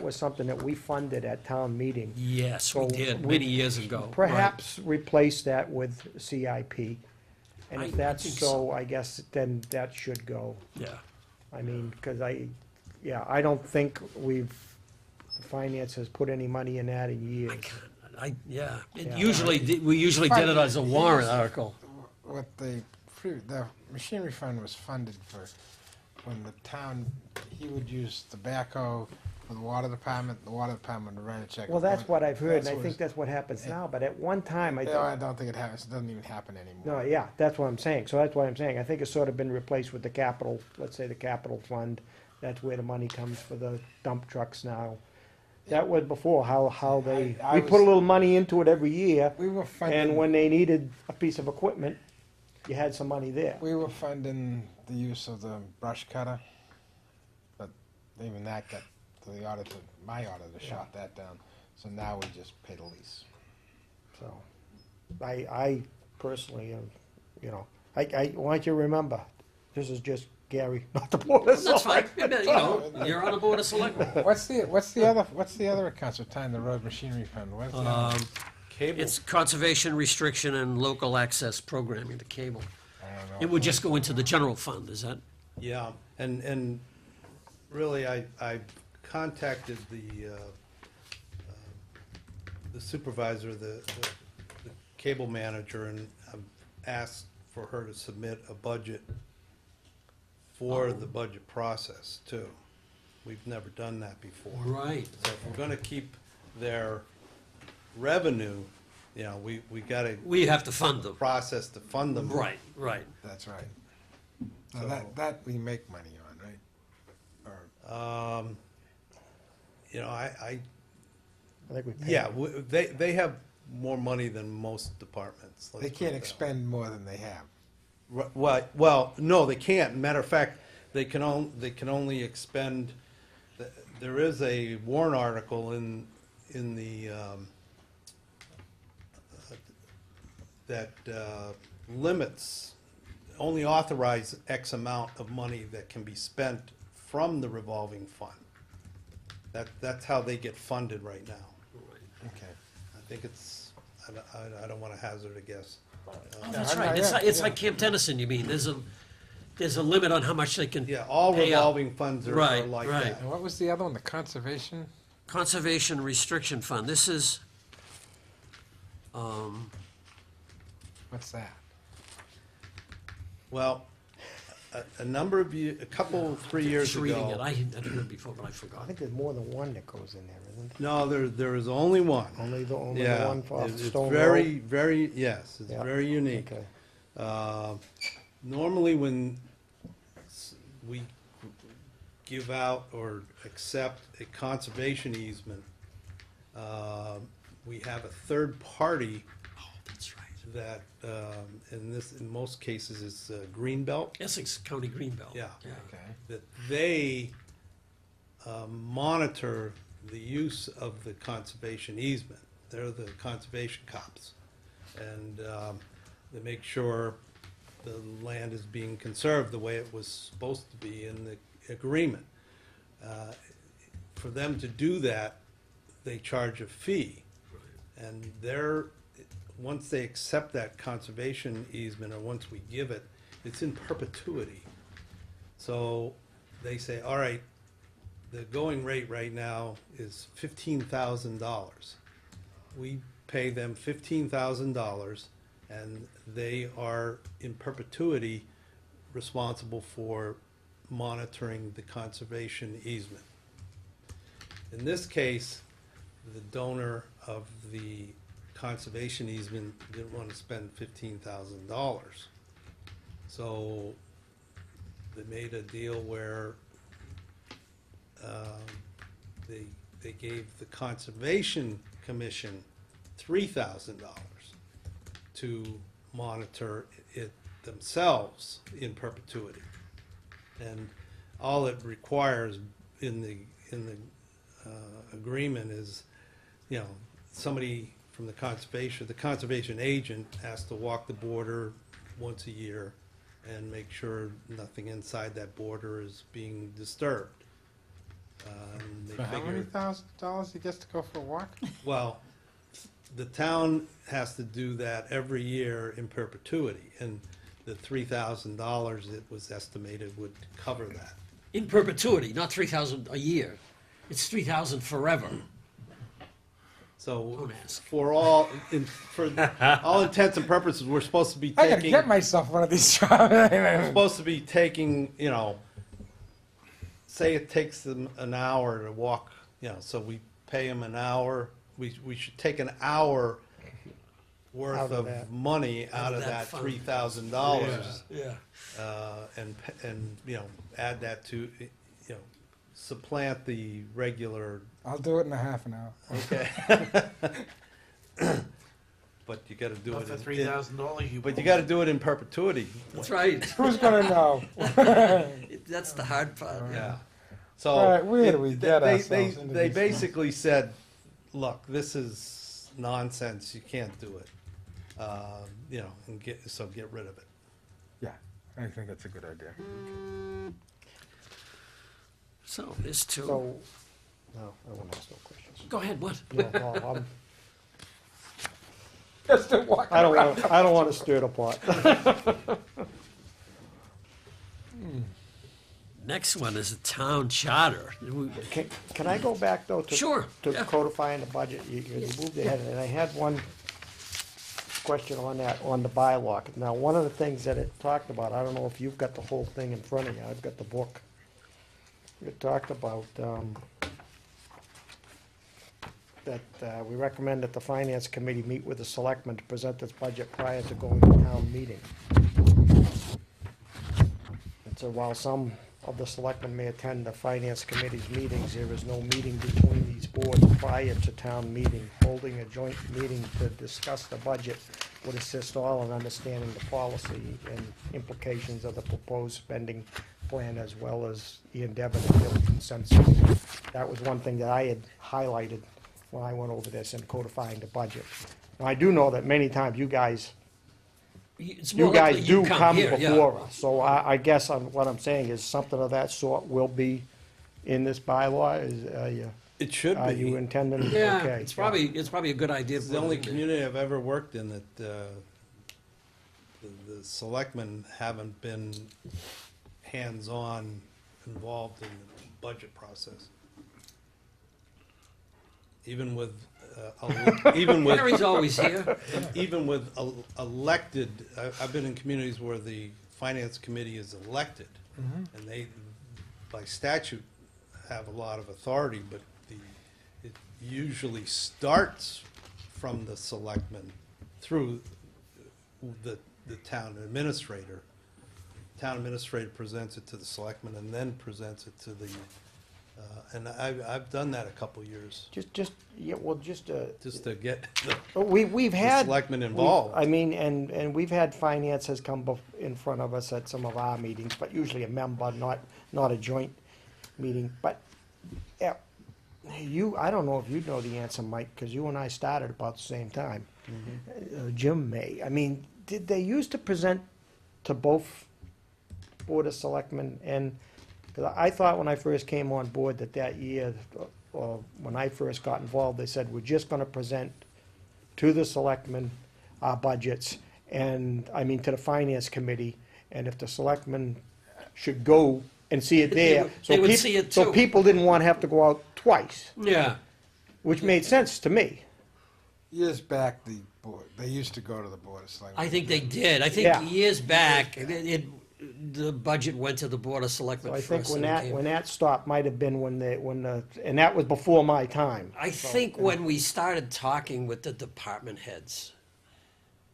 was something that we funded at town meeting. Yes, we So did, we- many years ago. Perhaps replace that with CIP. And I if that's think so, I guess then that should go. Right. Yeah. I mean, because I don't think finance has put any money in that in years. Yeah. Yeah. We usually did it as a warrant article. What the machinery fund was funded for, when the town, he would use the backhoe for the water department would write a check. Well, that's what I've heard, and I what think that's what happens now, but at one time, I No, thought, I don't think it happens, it doesn't even happen anymore. no, yeah, that's what I'm saying, so that's what I'm saying, I think it's sort of been replaced with the capital, let's say the capital fund, that's where the money comes for the dump trucks now. That was before, how we I put a was- little money into it every year, We were and funding, when they needed a piece of equipment, you had some money there. we were funding the use of the brush cutter, but even that got, the auditor, my auditor shot that down, so now we just pay the lease. So, I personally, you know, I want you to remember, this is just Gary, not the board of That's fine, Selectmen. you know, you're on the board of selectmen. What's the other accounts of time, the road machinery fund, what's the other? Cable, It's conservation restriction and local access programming, the cable. I don't know. It would just go into the general fund, is that? yeah, and really, I contacted the supervisor, the cable manager, and I've asked for her to submit a budget for the budget process too. We've never done that before. Right. So if we're gonna keep their revenue, you know, we gotta We have to fund them. process to fund them. Right, right. That's right. Now, So- that we make money on, right? Or, You know, I think we paid. yeah, they have more money than most departments. let's they put can't it that way. expend more than they have. Well, no, they can't. Matter of fact, they can only expend, there is a warrant article in the, that limits, only authorize X amount of money that can be spent from the revolving fund. That's how they get funded right now. Okay. I think it's, I don't want to hazard a guess. That's I- right. yeah, It's yeah. like Camp Tennyson, you mean. There's a limit on how much they can Yeah, all pay out. revolving funds are Right, like right. that. And what was the other one, the conservation? Conservation Restriction Fund. This is, What's that? Well, a number of a couple, 3 years Just reading it, ago. I had heard it before, but I I forgot. think there's more than one that goes in there, isn't No, there is only one. there? Only the Yeah, one for it's Stone very, Road? very, yes, it's Yeah. very unique. Okay. Normally, when we give out or accept a conservation easement, we have a third party Oh, that's right. that, in most cases, is Greenbelt. Essex County Greenbelt. Yeah. Okay. That they monitor the use of the conservation easement. They're the conservation cops. And they make sure the land is being conserved the way it was supposed to be in the agreement. For them to do that, they charge a fee. And once they accept that conservation easement, or once we give it, it's in perpetuity. So they say, all right, the going rate right now is $15,000. We pay them $15,000, and they are in perpetuity responsible for monitoring the conservation easement. In this case, the donor of the conservation easement didn't want to spend $15,000. So they made a deal where they gave the Conservation Commission $3,000 to monitor it themselves in perpetuity. And all it requires in the agreement is, somebody from the conservation agent has to walk the border once a year and make sure nothing inside that border is being disturbed. And they For how many figure, $1,000 he gets to go for a walk? well, the town has to do that every year in perpetuity, and the $3,000 it was estimated would cover that. In perpetuity, not 3,000 a year. It's 3,000 forever. So Don't ask. for all intents and purposes, we're supposed to be I gotta taking, get myself one of these jobs. supposed to be taking, say it takes them an hour to walk, so we pay them an hour. We should take an hour worth Out of of that. money out of that that fund. $3,000. Yeah. And add that to, supplant the regular, I'll do it in a half an hour. okay. But you gotta do Not it for in, $3,000, you. but you gotta do it in perpetuity. That's right. Who's gonna know? That's the hard part. Yeah. So. All right, where do we it- get they- ourselves into They these basically said, look, this is nonsense, you can't do it. And get rid of it. Yeah, I think that's a good idea. So there's two. So, no, I won't ask no questions. Go ahead, what? No, I'm- Just to walk I don't want to stir the pot. Next one is a town charter. Can I go back, though, to? Sure, To yeah. codifying the budget, you moved ahead, and I had one question on that, on the bylaw. Now, one of the things that it talked about, I don't know if you've got the whole thing in front of you, I've got the book. It talked about, that we recommend that the finance committee meet with the selectmen to present its budget prior to going to town meeting. And so while some of the selectmen may attend the finance committee's meetings, there is no meeting between these boards prior to town meeting. Holding a joint meeting to discuss the budget would assist all in understanding the policy and implications of the proposed spending plan, as well as the endeavor to build consensus. That was one thing that I had highlighted when I went over this and codifying the budget. Now, I do know that many times you guys It's more you guys likely do come here, yeah. before us, so I guess what I'm saying is something of that sort will be in this bylaw, It should are you be. intending? Yeah, Okay, it's probably a good idea. It's the only community I've ever worked in that the selectmen haven't been hands-on involved in the budget process. Even with even with, Gary's always here. even with elected, I've been in communities where the finance committee is elected, and they, by statute, have a lot of authority, but it usually starts from the selectmen through the town administrator. Town administrator presents it to the selectmen and then presents it to the, and I've done that a couple years, Yeah, well, just just to get the we've had. selectmen involved. I mean, and we've had finance has come in front of us at some of our meetings, but usually a member, not a joint meeting. But yeah, I don't know if you know the answer, Mike, because you and I started about the same time. Jim may. I mean, did they used to present to both Board of Selectmen? And 'cause I thought when I first came on board that year, or when I first got involved, they said, we're just gonna present to the selectmen our budgets, and, I mean, to the finance committee, and if the selectmen should go and see it there. They would see it So too. people didn't wanna have to go out twice, Yeah. which made sense to me. Years back, they used to go to the Board of Selectmen. I think they did. I think Yeah. years back, the budget went to the Board of So Selectmen I first. think when and it when came- that stopped, might have been and that was before my time. I think when we started talking with the department heads,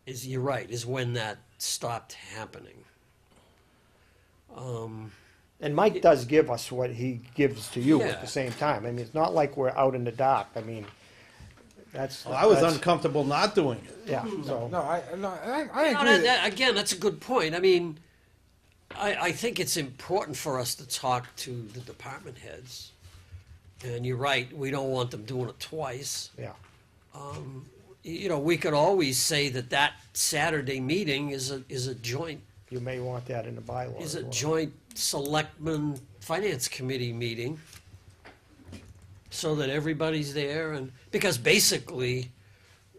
you're right, is when that stopped happening. And Mike does give us what he gives to you at Yeah. the same time. I mean, it's not like we're out in the dark. I mean, that's. Well, I was that's- uncomfortable not doing it. Yeah, so. No, I You know, agree. again, that's a good point. I mean, I think it's important for us to talk to the department heads. And you're right, we don't want them doing it twice. Yeah, You know, we could always say that Saturday meeting is a joint, you may want that in the bylaws. is a as well. joint selectmen finance committee meeting. So that everybody's there and, because basically,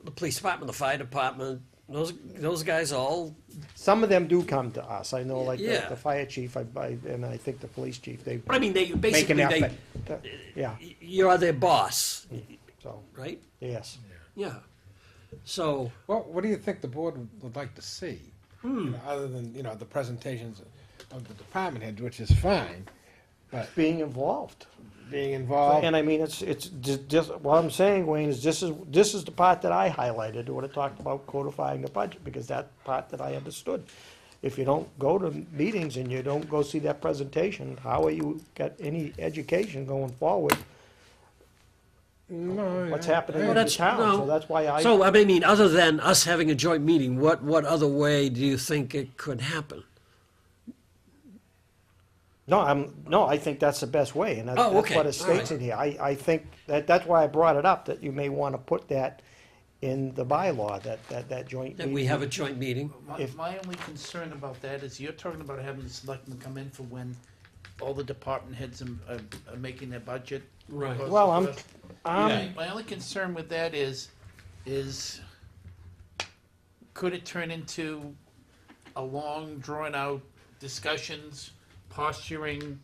the police department, the fire department, those guys all, Some of them do come to us. I know, like Yeah. the fire chief, and I think the police chief, they I mean, they make an basically, effort. Yeah, you're their boss, so, right? yes. Yeah. So, Well, what do you think the board would like to see? You know, other than, the presentations of the department heads, which is fine, but Being involved. being involved. And I mean, it's just, what I'm saying, Wayne, is this is the part that I highlighted when I talked about codifying the budget, because that part that I understood. If you don't go to meetings and you don't go see that presentation, how are you got any education going forward? No, What's I- happening I in Well, the that's- town? no. So that's why so I mean, other than us having a joint meeting, what other way do you think it could happen? No, I think that's the best way, and Oh, that's okay. what it states in here. I think that's why I brought it up, that you may wanna put that in the bylaw, that joint That we meeting. have a joint meeting? My only concern about that is you're talking about having the selectmen come in for when all the department heads are making their budget. Right. proposals Well, to I'm- us. Yeah. My only concern with that is could it turn into a long, drawn-out discussions, posturing,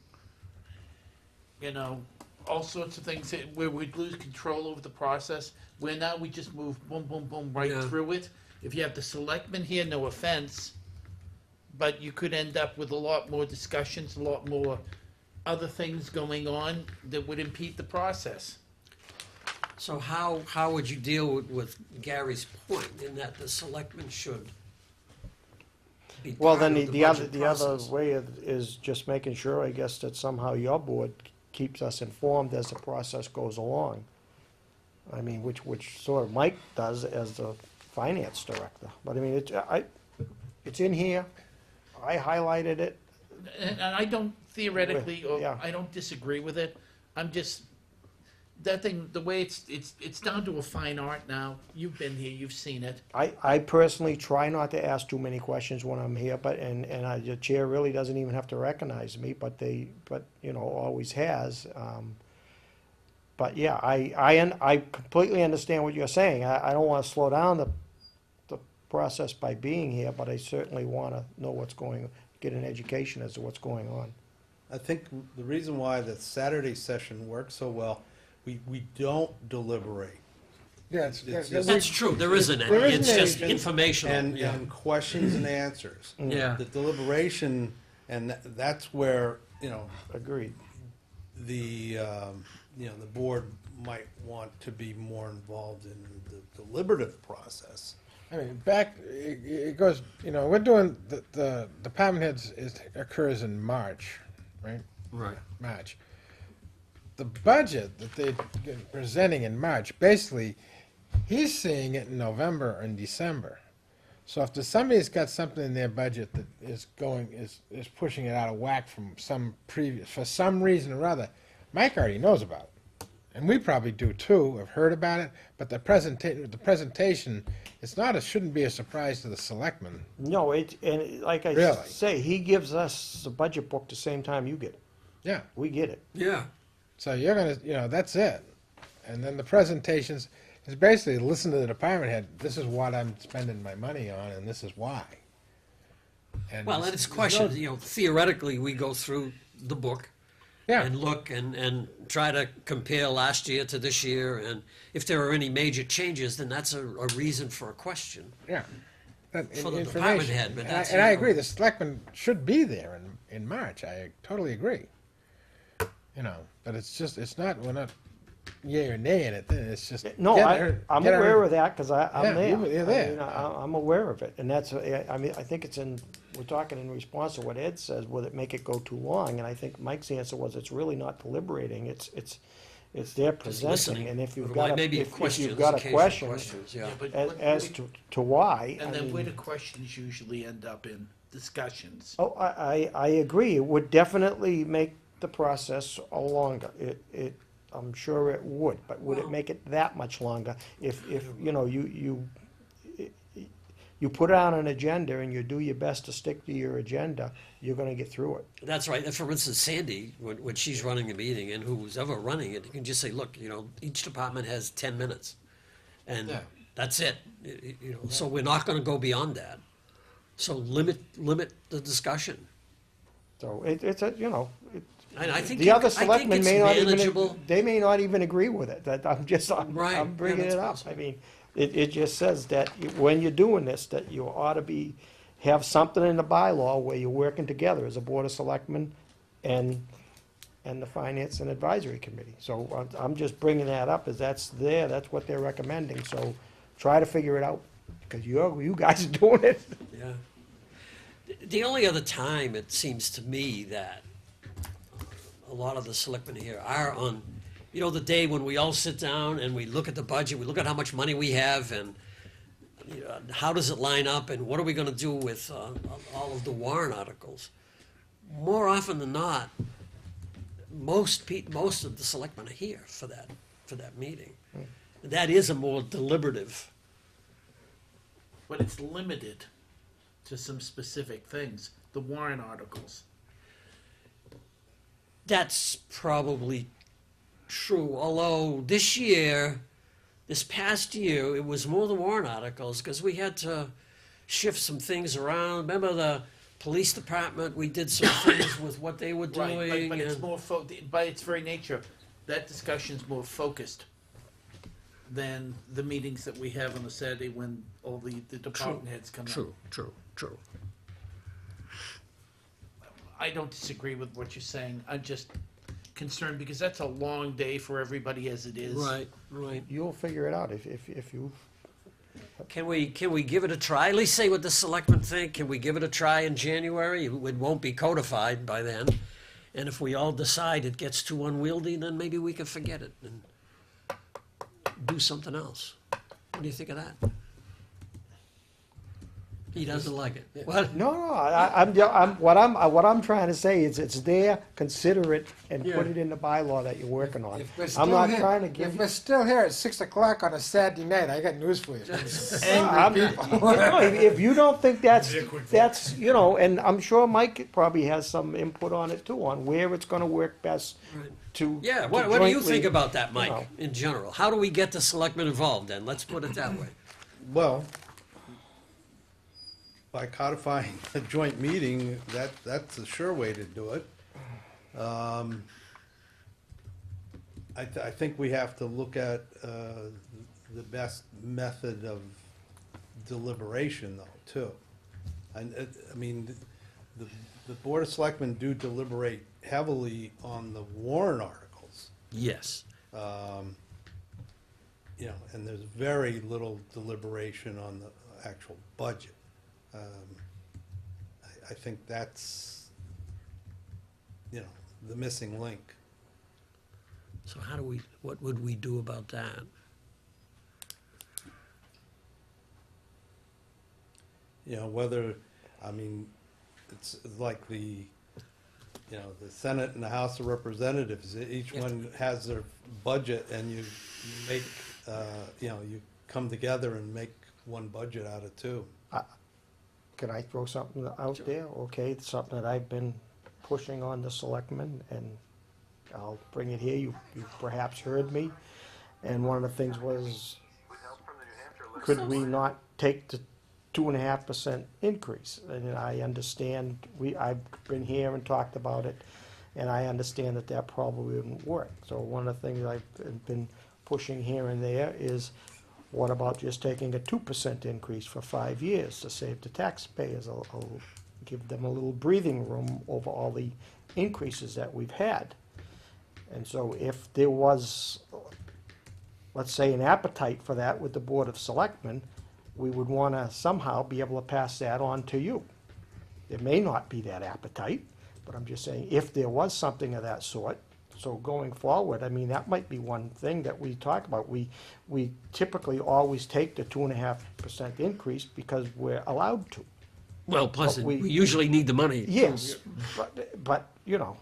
all sorts of things where we'd lose control over the process, where now we just move boom, boom, boom, right Yeah. through it. If you have the selectmen here, no offense, but you could end up with a lot more discussions, a lot more other things going on that would impede the process. So how would you deal with Gary's point in that the selectmen should be Well, part then of the other, budget the other process? way is just making sure, I guess, that somehow your board keeps us informed as the process goes along. I mean, which sort of Mike does as the finance director. But I mean, it's in here, I highlighted it. And I don't theoretically, or Yeah. I don't disagree with it. I'm just, that thing, the way it's down to a fine art now. You've been here, you've seen it. I personally try not to ask too many questions when I'm here, but, the chair really doesn't even have to recognize me, but always has. But yeah, I completely understand what you're saying. I don't wanna slow down the process by being here, but I certainly wanna know get an education as to what's going on. I think the reason why the Saturday session works so well, we don't deliberate. Yeah, It's That's true, there isn't any, There isn't it's just any- informational, and, yeah. and questions and answers. Yeah. The deliberation, and that's where, Agreed. the board might want to be more involved in the deliberative process. I mean, it goes, we're doing, the department heads occurs in March, right? Right. March. The budget that they're presenting in March, basically, he's seeing it in November and December. So if there's somebody's got something in their budget that is pushing it out of whack from for some reason or other, Mike already knows about it. And we probably do too, have heard about it, but the presentation, shouldn't be a surprise to the selectmen. No, and like I Really? say, he gives us the budget book the same time you get it. Yeah. We get it. Yeah, So you're gonna, that's it. And then the presentations is basically listen to the department head, this is what I'm spending my money on and this is why. well, and it's there's no- questions, theoretically, we go through the book Yeah, and look and try to compare last year to this year, and if there are any major changes, then that's a reason for a question. yeah. That For the information. department head, but And I- that's, And I you know- agree, the selectmen should be there in March, I totally agree. But it's not, we're not yay or nay in it, then it's just. No, I'm aware of that, because I'm Yeah, there. you're there. I mean, I'm aware of it, and that's, I mean, I think we're talking in response to what Ed says, will it make it go too long? And I think Mike's answer was, it's really not deliberating, it's there presenting, listening. and if you've Well, got maybe if questions, you've got a occasional question, questions, yeah. but as to why, And I then mean- where do questions usually end up in? Discussions. Oh, I agree. It would definitely make the process longer. I'm sure it would, but would it make it that much longer? If you put out an agenda and you do your best to stick to your agenda, you're gonna get through it. That's right. And for instance, Sandy, when she's running a meeting, and who's ever running it, you can just say, look, each department has 10 minutes. And Yeah. that's it. So we're not gonna go beyond that. So limit the discussion. So it's And I think the other I think selectmen it's may not manageable. even, they may not even agree with it. Right. I'm bringing Yeah, it that's up. possible. I mean, it just says that when you're doing this, that you ought to have something in the bylaw where you're working together as a board of selectmen and the finance and advisory committee. So I'm just bringing that up, as that's what they're recommending. So try to figure it out, because you guys are doing it. Yeah. The only other time it seems to me that a lot of the selectmen here are on, the day when we all sit down and we look at the budget, we look at how much money we have, and how does it line up, and what are we gonna do with all of the warrant articles? More often than not, most of the selectmen are here for that meeting. That is a more deliberative. But it's limited to some specific things, the warrant articles. That's probably true, although this past year, it was more the warrant articles, because we had to shift some things around. Remember the police department, we did some things with what they were doing. Right, but it's and- more, by its very nature, that discussion's more focused than the meetings that we have on a Saturday when all the department heads come in. True. I don't disagree with what you're saying, I'm just concerned, because that's a long day for everybody as it is. Right. You'll figure it out if you. Can we give it a try? At least say what the selectmen think. Can we give it a try in January? It won't be codified by then. And if we all decide it gets too unwieldy, then maybe we can forget it and do something else. What do you think of that? He doesn't like it. What? No, what I'm trying to say is it's there, consider it, and put it in the bylaw that you're working on. If we're I'm still not here- trying to give If you. we're still here at 6 o'clock on a Saturday night, I got news for you. I'm- if you don't think that's, and I'm sure Mike probably has some input on it too, on where it's gonna work best to. Yeah, to what do you jointly- think about that, Mike, know. in general? How do we get the selectmen involved then? Let's put it that way. Well, by codifying a joint meeting, that's a sure way to do it. I think we have to look at the best method of deliberation though, too. And, I mean, the Board of Selectmen do deliberate heavily on the warrant articles. Yes. You know, and there's very little deliberation on the actual budget. I think that's, you know, the missing link. So what would we do about that? You know, whether, I mean, it's like the, you know, the Senate and the House of Representatives, each one has their budget, and you make, you know, you come together and make one budget out of two. Can I throw something out there? Okay, it's something that I've been pushing on the selectmen, and I'll bring it here. You perhaps heard me. And one of the things was, could we not take the 2.5% increase? And I understand, I've been here and talked about it, and I understand that probably wouldn't work. So one of the things I've been pushing here and there is, what about just taking a 2% increase for 5 years to save the taxpayers, give them a little breathing room over all the increases that we've had? And so if there was, let's say, an appetite for that with the Board of Selectmen, we would want to somehow be able to pass that on to you. There may not be that appetite, but I'm just saying, if there was something of that sort, so going forward, I mean, that might be one thing that we talk about. We typically always take the 2.5% increase because we're allowed to. Well, plus, But we we usually need the money. Yes, but, you know,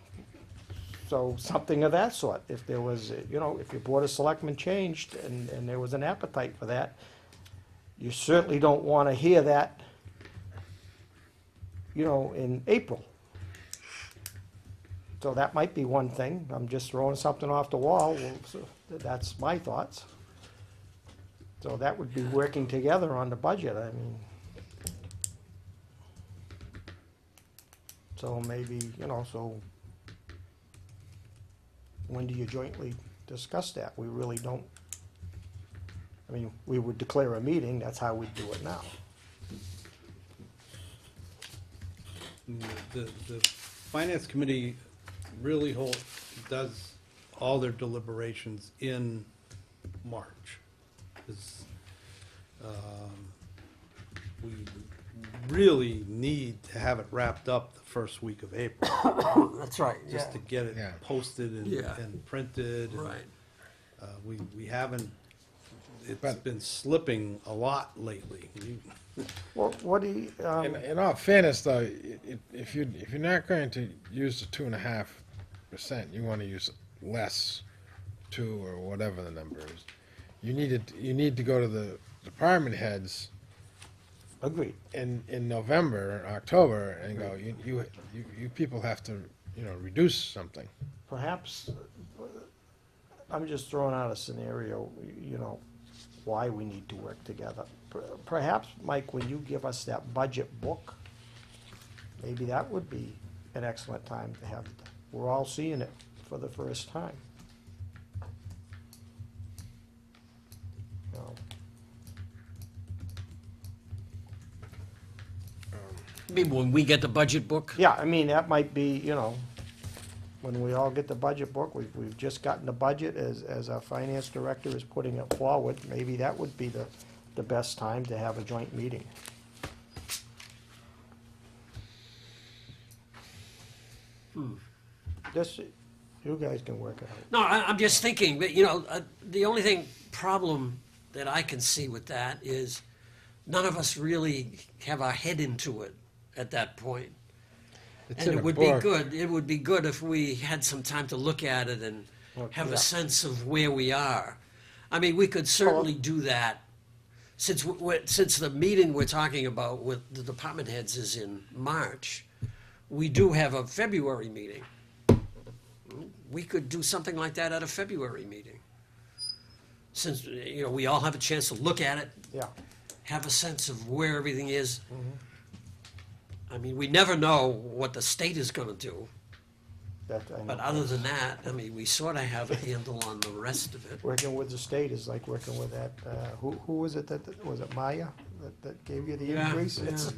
so something of that sort. If there was, you know, if your Board of Selectmen changed and there was an appetite for that, you certainly don't want to hear that, you know, in April. So that might be one thing. I'm just throwing something off the wall. Well, so that's my thoughts. So that would be working together on the budget, I mean. So maybe, you know, so when do you jointly discuss that? We really don't, I mean, we would declare a meeting, that's how we'd do it now. The Finance Committee really does all their deliberations in March. 'Cause, we really need to have it wrapped up the first week of April, That's right, just to get it Yeah. posted Yeah. and printed. and, Right. We haven't, it's But- been slipping a lot lately. Well, what do you, In all fairness, though, if you're not going to use the 2.5%, you want to use less, 2 or whatever the number is. You need to go to the department heads agreed. in November, October, and go, you people have to, you know, reduce something. Perhaps, I'm just throwing out a scenario, you know, why we need to work together. Perhaps, Mike, when you give us that budget book, maybe that would be an excellent time to have, we're all seeing it for the first time. You know, I mean, when we get the budget book? yeah, I mean, that might be, you know, when we all get the budget book, we've just gotten the budget, as our finance director is putting it forward, maybe that would be the best time to have a joint meeting. This, you guys can work it out. No, I'm just thinking, that, you know, the only problem that I can see with that is none of us really have our head into it at that point. It's And in it a would be book. good, it would be good if we had some time to look at it and have yeah. a sense of where we are. I mean, we could certainly do that, since the meeting we're talking about with the department heads is in March. We do have a February meeting. We could do something like that at a February meeting. Since, you know, we all have a chance to look at it, Yeah, have a sense of where everything is. I mean, we never know what the state is gonna do. That, I know. But other than that, I mean, we sort of have a handle on the rest of it. Working with the state is like working with that, who was it was it Maya that gave you the Yeah, increase? yeah. It's-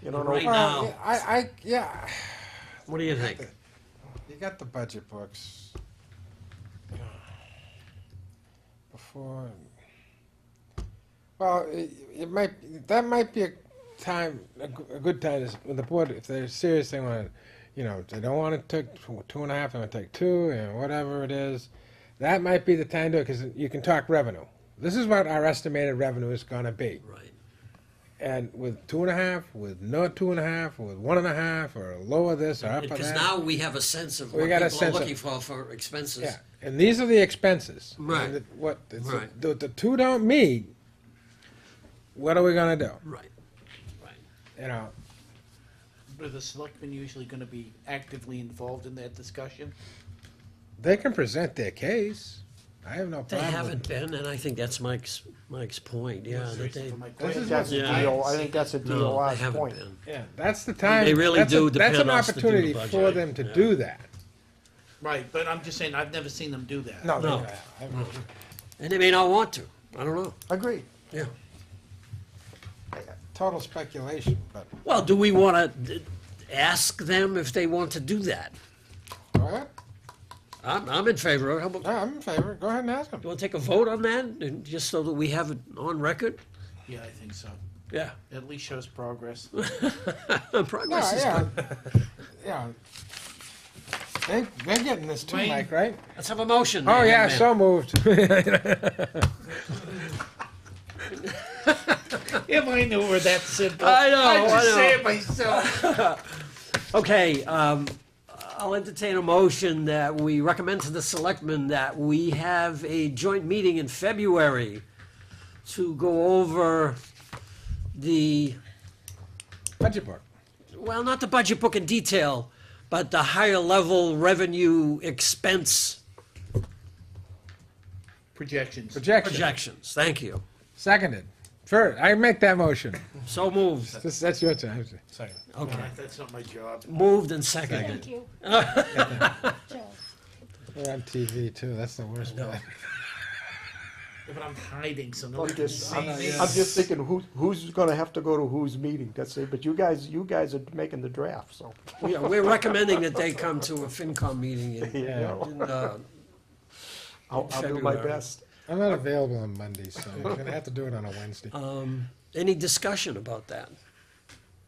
You don't Right know, now, Yeah, what do you think? you got the budget books. Before, well, that might be a time, a good time is when the board, if they're serious, they want to, they don't want to take 2.5, they want to take 2, and whatever it is. That might be the time to do it, because you can talk revenue. This is what our estimated revenue is going to be. Right. And with 2.5, with no 2.5, with 1.5, or lower this or up or Because that. now we have a sense of We what got a people are sense of- looking for expenses. Yeah, and these are the expenses. Right. And Right. The two don't meet, what are we gonna do? Right, right. You know, Are the selectmen usually gonna be actively involved in that discussion? they can present their case. I have no They problem. haven't been, and I think that's Mike's point, yeah, That's the that reason they, for my I question. think that's a Yeah. DO, I think that's a no, they DOR's haven't point. been. Yeah, that's the time. They really that's do That's an depend on us to do the opportunity budget. for them to Yeah. do that. Right, but I'm just saying, I've never seen them do that. No, No. they- And they may not want to, I don't know, Agreed. yeah. total speculation, but, Well, do we want to ask them if they want to do that? go ahead. I'm in favor of it. How about, No, I'm in favor. Go ahead and ask them. you want to take a vote on that, and just so that we have it on record? Yeah, I think so. Yeah. At least shows progress. Progress is yeah, good. yeah. They're getting this too, Wayne? Mike, right? Let's have a motion. Oh, there, yeah, man. so moved. If I knew it were that simple. I know, I'd just I know. say it myself. Okay, I'll entertain a motion that we recommend to the selectmen that we have a joint meeting in February to go over the, Budget book. well, not the budget book in detail, but the higher level revenue expense Projections. Projection. projections. Thank you. Seconded. First, I make that motion. So moved. That's your turn. Second. Okay. That's not my job. Moved and seconded. Thank you. Joe. We're on TV too. That's the worst part. Yeah, but I'm hiding, so I'm nobody can just, see me. I'm just thinking who's gonna have to go to whose meeting, that's it, but you guys are making the draft, so. We're recommending that they come to a FinCom meeting in, you know, I'll do my February. best. I'm not available on Mondays, so you're gonna have to do it on a Wednesday. Any discussion about that?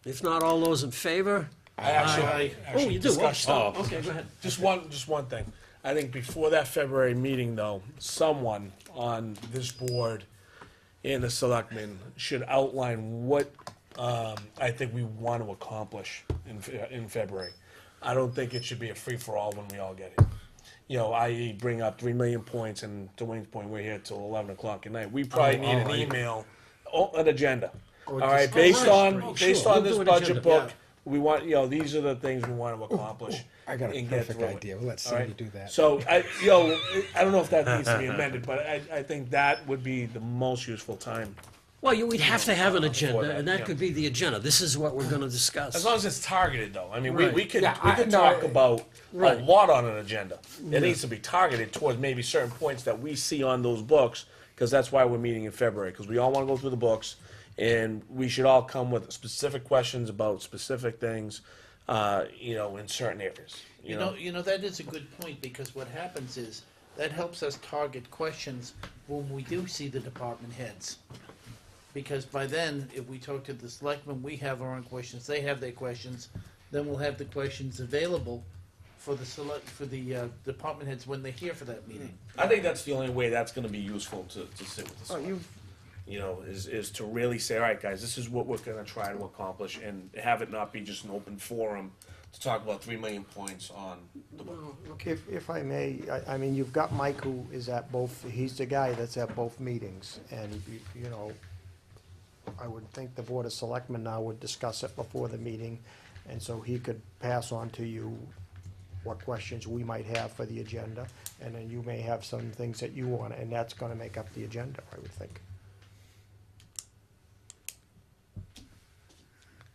If not, all those in favor? I actually, Aye. Oh, you do? Oh, discussed- stop. Okay, go ahead. Just one thing. I think before that February meeting, though, someone on this board and the selectmen should outline what I think we want to accomplish in February. I don't think it should be a free-for-all when we all get here. You know, i.e. bring up 3 million points, and to Wayne's point, we're here till 11 o'clock at night. We probably need an email, an agenda. All right, based on Sure, this we'll do an budget agenda, book, we want, these are the things we want to accomplish. I got a and get perfect through it. idea. We'll let All Cindy right? do that. So, I don't know if that needs to be amended, but I think that would be the most useful time. Well, we'd have to have an Before agenda, that, and that yeah. could be the agenda. This is what we're gonna discuss. As long as it's targeted, though. I mean, Right. we could, Yeah, we I- could no, talk I- about Right. a lot on an agenda. It needs to be targeted towards maybe certain points that we see on those books, because that's why we're meeting in February, because we all want to go through the books, and we should all come with specific questions about specific things, in certain areas. You know, that is a good point, because what happens is, that helps us target questions when we do see the department heads. Because by then, if we talk to the selectmen, we have our own questions, they have their questions, then we'll have the questions available for the department heads when they're here for that meeting. I think that's the only way that's going to be useful to sit with the Oh, select. Is to really say, all right, guys, this is what we're going to try to accomplish, and have it not be just an open forum to talk about 3 million points on the book. If I may, I mean, you've got Mike who is at both, he's the guy that's at both meetings, and, you know, I would think the Board of Selectmen now would discuss it before the meeting, and so he could pass on to you what questions we might have for the agenda, and then you may have some things that you want, and that's gonna make up the agenda, I would think.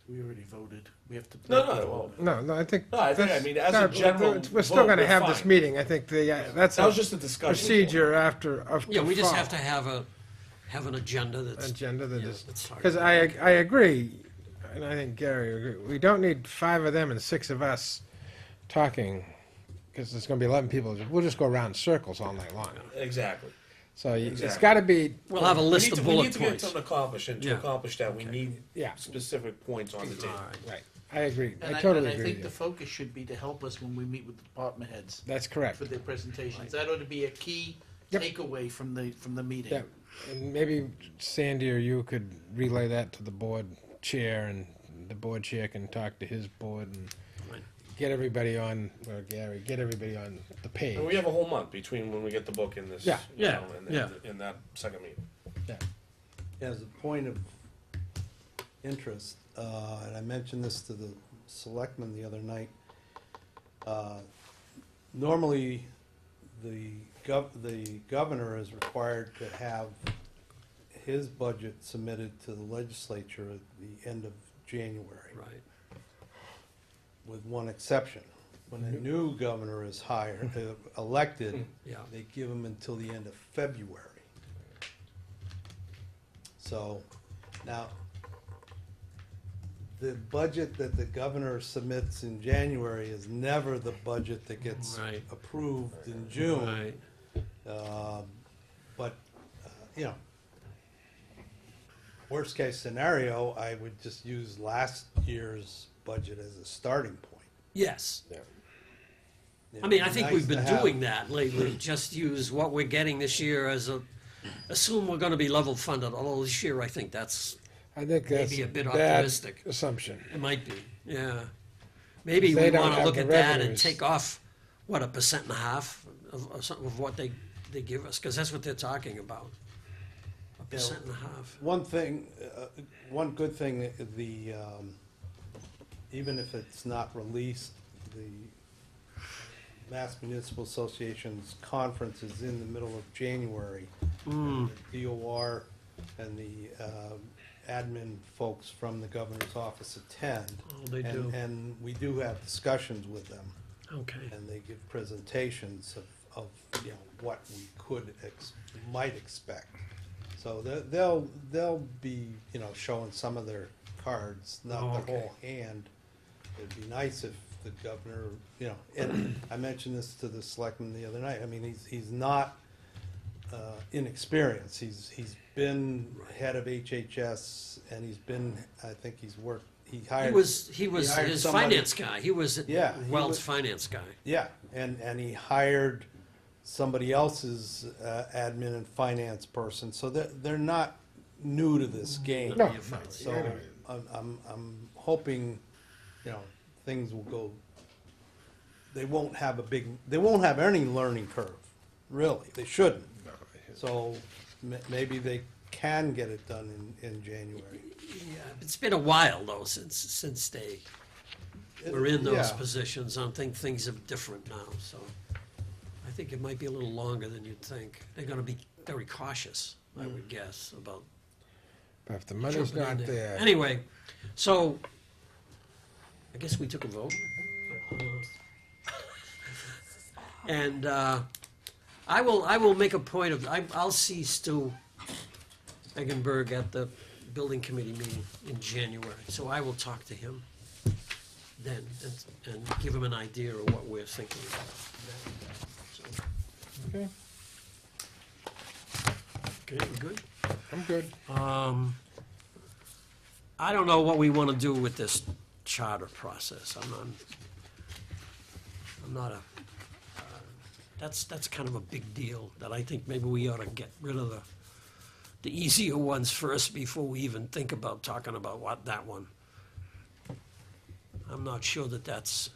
We already voted. We have to. No. No, I think. No, I think, I mean, as a no, general we're still vote, gonna we're have this fine. meeting. I think that's That was a just a discussion. procedure after. Yeah, we just follow. have to have an agenda that's. Agenda that Yeah, is, that's hard. because I agree, and I think Gary agree, we don't need 5 of them and 6 of us talking, because there's gonna be 11 people, we'll just go around in circles all night long. Exactly. So it's Exactly. gotta be, We'll have a list of we bullet need to get points. something accomplished, and to Yeah. accomplish that, we need yeah, specific points on the table. right, I agree, And I I totally and I agree think with the you. focus should be to help us when we meet with the department heads That's correct. for their presentations. That ought to be a key Yep. takeaway from the meeting. Yeah, and maybe Sandy or you could relay that to the board chair, and the board chair can talk to his board and Right. get everybody on, or Gary, get everybody on the page. And we have a whole month between when we get the book in this, Yeah. you Yeah. know, and Yeah. in that second meeting. As a point of interest, and I mentioned this to the selectmen the other night, normally the governor is required to have his budget submitted to the legislature at the end of January, Right. with one exception. When a new governor is hired, elected, Yeah. they give him until the end of February. So, now, the budget that the governor submits in January is never the budget that gets Right. approved in June. Right. But, you know, worst case scenario, I would just use last year's budget as a starting point. Yes. It'd I mean, be I think nice we've to been have- doing that lately, just use what we're getting this year as assume we're gonna be level funded, although this year I think that's, I think that's Maybe a bit bad optimistic. assumption. it might be, yeah. Maybe They we don't wanna have look the at that and revenues. take off, what, 1.5% of something of what they give us, cause that's what they're talking about. 1.5%. One thing, one good thing, even if it's not released, the Mass Municipal Association's conference is in the middle of January. And the DOR and the admin folks from the governor's office attend. Oh, they do. And we do have discussions with them, Okay, and they give presentations of, you know, what we might expect. So they'll be, you know, showing some of their cards, Oh, not okay. the whole hand. It'd be nice if the governor, you know, and I mentioned this to the selectman the other night, I mean, he's not inexperienced. He's been head of HHS, and he's been, I think he hired. he was hired his somebody- finance guy, he was Yeah, he Wells was- finance guy. Yeah, and he hired somebody else's admin and finance person, so they're not new to this game. No, So I'm hoping, you know, things will go, they won't have any learning curve, really, they shouldn't. So maybe they can get it done in January. Yeah, it's been a while though, since they were in those Yeah. positions. I think things are different now, so I think it might be a little longer than you'd think. They're gonna be very cautious, I would guess, about But if the money's jumping in not there. there, Anyway, so, I guess we took a vote. And, I will make a point of, I'll see Stu Eggenberg at the building committee meeting in January, so I will talk to him then and give him an idea of what we're thinking about. So, okay, okay, good. I'm good. I don't know what we want to do with this charter process. I'm not a, that's kind of a big deal that I think maybe we ought to get rid of the easier ones first before we even think about talking about that one. I'm not sure that that's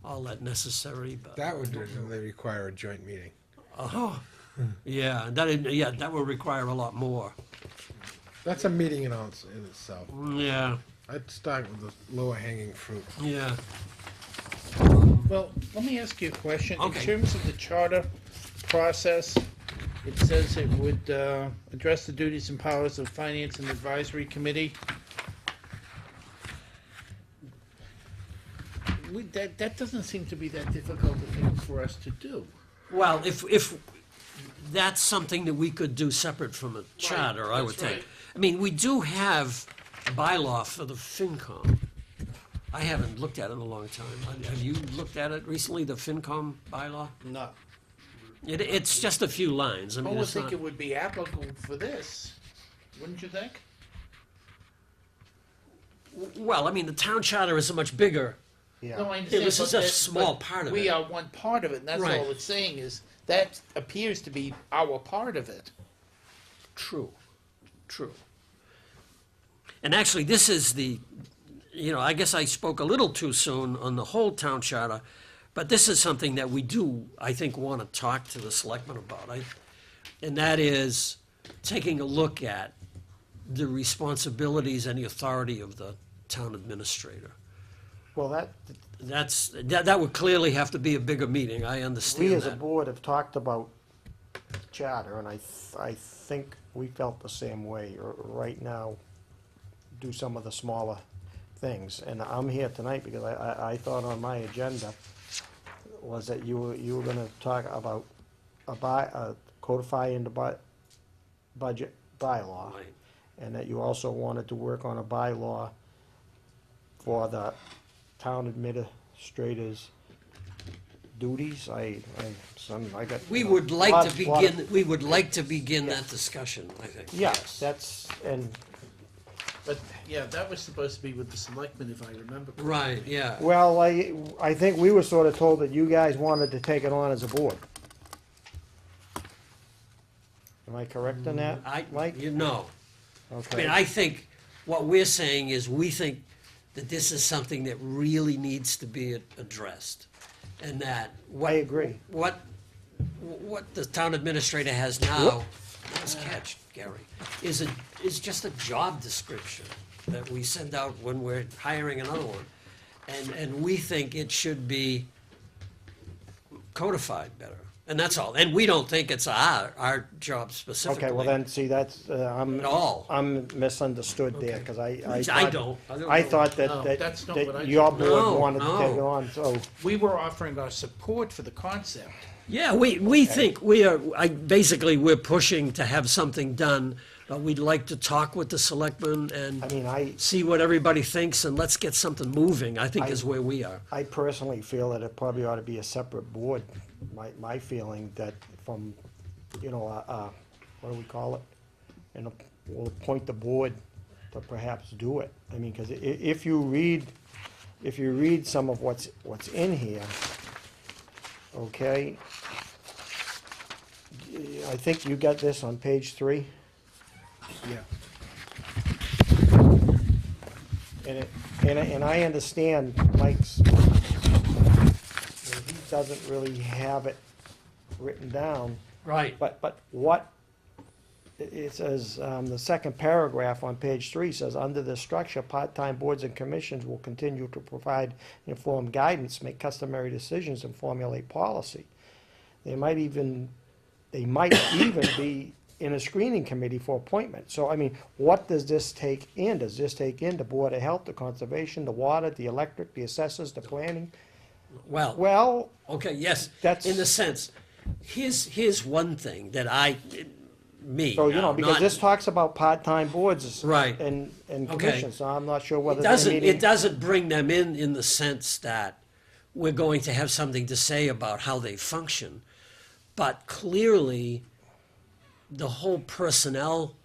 all that necessary, but. That would really require a joint meeting. Oh, yeah, that would require a lot more. That's a meeting in itself. Yeah, I'd start with the lower hanging fruit. yeah. Well, let me ask you a question. Okay. In terms of the charter process, it says it would address the duties and powers of Finance and Advisory Committee. That doesn't seem to be that difficult a thing for us to do. Well, if that's something that we could do separate from a charter, I would that's think. right. I mean, we do have a bylaw for the FinCom. I haven't looked at it in a long time. Have you looked at it recently, the FinCom bylaw? Not, It's just a few lines. I I mean, would it's think not, it would be applicable for this, wouldn't you think? well, I mean, the town charter is a much bigger, Yeah. No, I understand. this is but a that- small but part of We it. are one part of it, and that's Right. all it's saying is, that appears to be our part of it. true, true. And actually, this is the, I guess I spoke a little too soon on the whole town charter, but this is something that we do, I think, want to talk to the selectmen about. And that is taking a look at the responsibilities and the authority of the town administrator. Well, That would clearly have to be a bigger meeting, I we understand as a that. board have talked about charter, and I think we felt the same way. Right now, do some of the smaller things. And I'm here tonight because I thought on my agenda was that you were gonna talk about codifying the budget bylaw. Right. And that you also wanted to work on a bylaw for the town administrator's duties. I got. We would like lot- to lot of- begin, we would like to begin that discussion, I think. Yes, that's, and, But, yeah, that was supposed to be with the selectmen, if I remember. correctly. Right, yeah. well, I think we were sort of told that you guys wanted to take it on as a board. Am I correct in that, Mike? No. I Okay. mean, I think what we're saying is we think that this is something that really needs to be addressed. And that what. I agree. What the town administrator has now, nice catch, Gary, is just a job description that we send out when we're hiring another one. And we think it should be codified better. And that's all. And we don't think it's our job specifically. Okay, well then, see, that's, At all. I'm misunderstood there, because I I thought- don't. I thought No, that, that's not what I that your took. board No, wanted to take it no. on, so, We were offering our support for the concept. Yeah, we think basically, we're pushing to have something done. We'd like to talk with the selectmen I and mean, see what everybody thinks, and let's get something moving, I think I- is where we are. I personally feel that it probably ought to be a separate board. My feeling that from, what do we call it? And we'll appoint the board to perhaps do it. I mean, because if you read some of what's in here, okay? I think you got this on page 3. yeah. And I understand Mike's, he doesn't really have it written down, Right. but what, it says, the second paragraph on page 3 says, under this structure, part-time boards and commissions will continue to provide informed guidance, make customary decisions, and formulate policy. They might even be in a screening committee for appointment. So, I mean, what does this take in? Does this take in the Board of Health, the Conservation, the Water, the Electric, the Assessors, the Planning? Well, Well, okay, yes, that's- in the sense, here's one thing that me so, now, because not- this talks about part-time boards. Right. And Okay. commissions, so I'm not sure whether It they're doesn't, meeting. it doesn't bring them in the sense that we're going to have something to say about how they function. But clearly, the whole personnel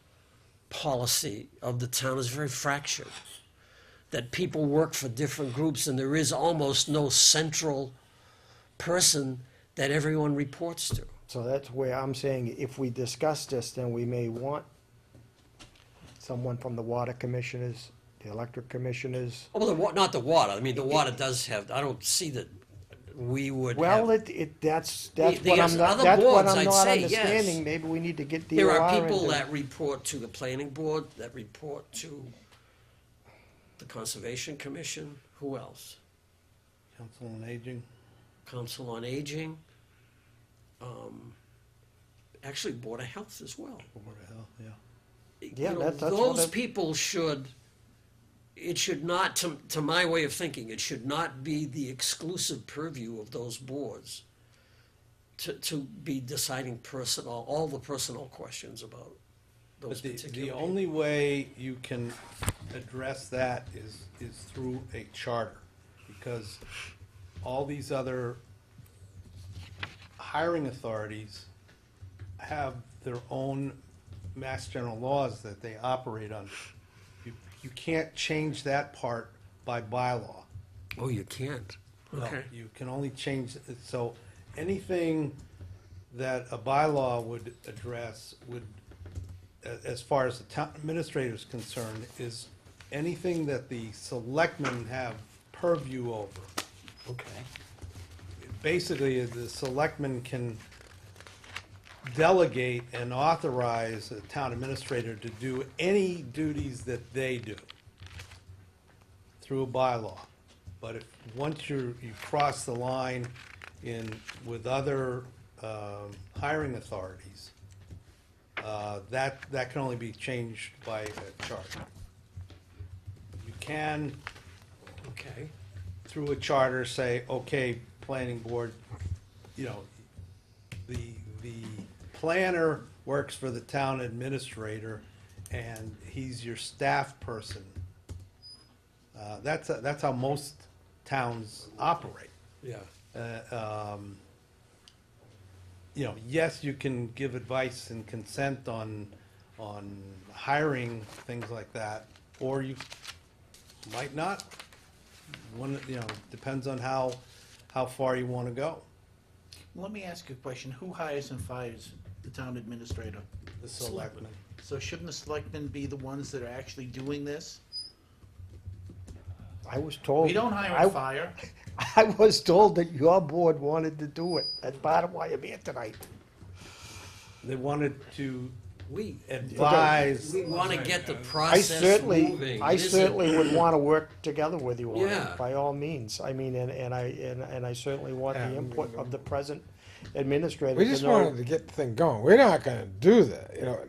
policy of the town is very fractured. That people work for different groups and there is almost no central person that everyone reports to. So that's where I'm saying, if we discuss this, then we may want someone from the Water Commissioners, the Electric Commissioners. Oh, well, not the water, I mean, the water does have, I don't see that we would Well, have. that's The- what I'm the not, other that's what boards, I'm I'd not say, yes. understanding. Maybe we need to get DOR There are people into- that report to the planning board, that report to the Conservation Commission, who else? Council on Aging. Council on Aging, actually Board of Health as well. Board of Health, yeah. You Yeah, know, that's what those I- people should it should not, to my way of thinking, it should not be the exclusive purview of those boards to be deciding all the personal questions about those But particular. the only way you can address that is through a charter, because all these other hiring authorities have their own mass general laws that they operate under. You can't change that part by bylaw. Oh, you can't? No, Okay. you can only change, so anything that a bylaw would address would, as far as the town administrator is concerned, is anything that the selectmen have purview over. Okay. Basically, the selectmen can delegate and authorize the town administrator to do any duties that they do through a bylaw. But if, once you cross the line with other hiring authorities, that can only be changed by a charter. You can, Okay. through a charter, say, okay, planning board, you know, the planner works for the town administrator, and he's your staff person. That's how most towns operate. Yeah. You know, yes, you can give advice and consent on hiring, things like that, or you might not. One, you know, depends on how far you wanna go. Let me ask you a question. Who hires and fires the town administrator? The selectmen. So shouldn't the selectmen be the ones that are actually doing this? I was told. We don't hire I- and fire. I was told that your board wanted to do it. That's part of why I'm here tonight. They wanted to We advise. want to get the I process certainly, moving. I It isn't- certainly would want to work together with you on Yeah. it, by all means. I mean, and I certainly want the input of the present administrator We to just know. wanted to get the thing going. We're not gonna do that, you know.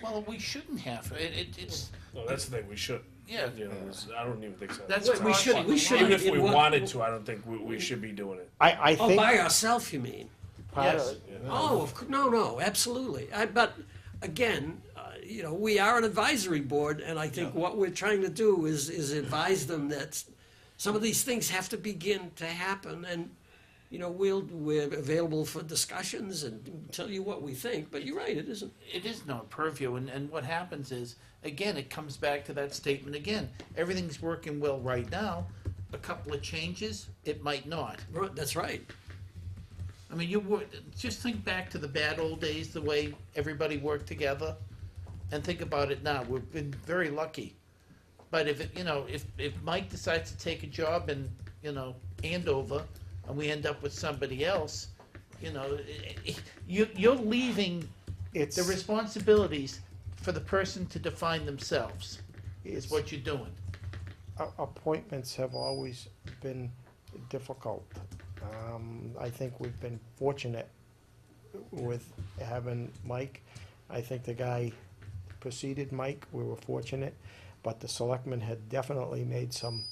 Well, we shouldn't have. It's, No, that's the thing, we should. Yeah. You know, I don't even think so. That's We should, we should. Even if we wanted to, I don't think we should be doing it. I Oh, think by ourselves, you mean? part Yes. of it, Oh, no, absolutely. But again, you know, we are an advisory board, and I think what we're trying to do is advise them that some of these things have to begin to happen, and, you know, we're available for discussions and tell you what we think, but you're right, it isn't. it is not purview, and what happens is, again, it comes back to that statement again. Everything's working well right now. A couple of changes, it might not. Right, that's right. I mean, you would, just think back to the bad old days, the way everybody worked together, and think about it now. We've been very lucky. But if it, you know, if Mike decides to take a job in, you know, Andover, and we end up with somebody else, you know, you're leaving it's, the responsibilities for the person to define themselves, is what you're doing. appointments have always been difficult. I think we've been fortunate with having Mike. I think the guy preceded Mike, we were fortunate, but the selectmen had definitely made some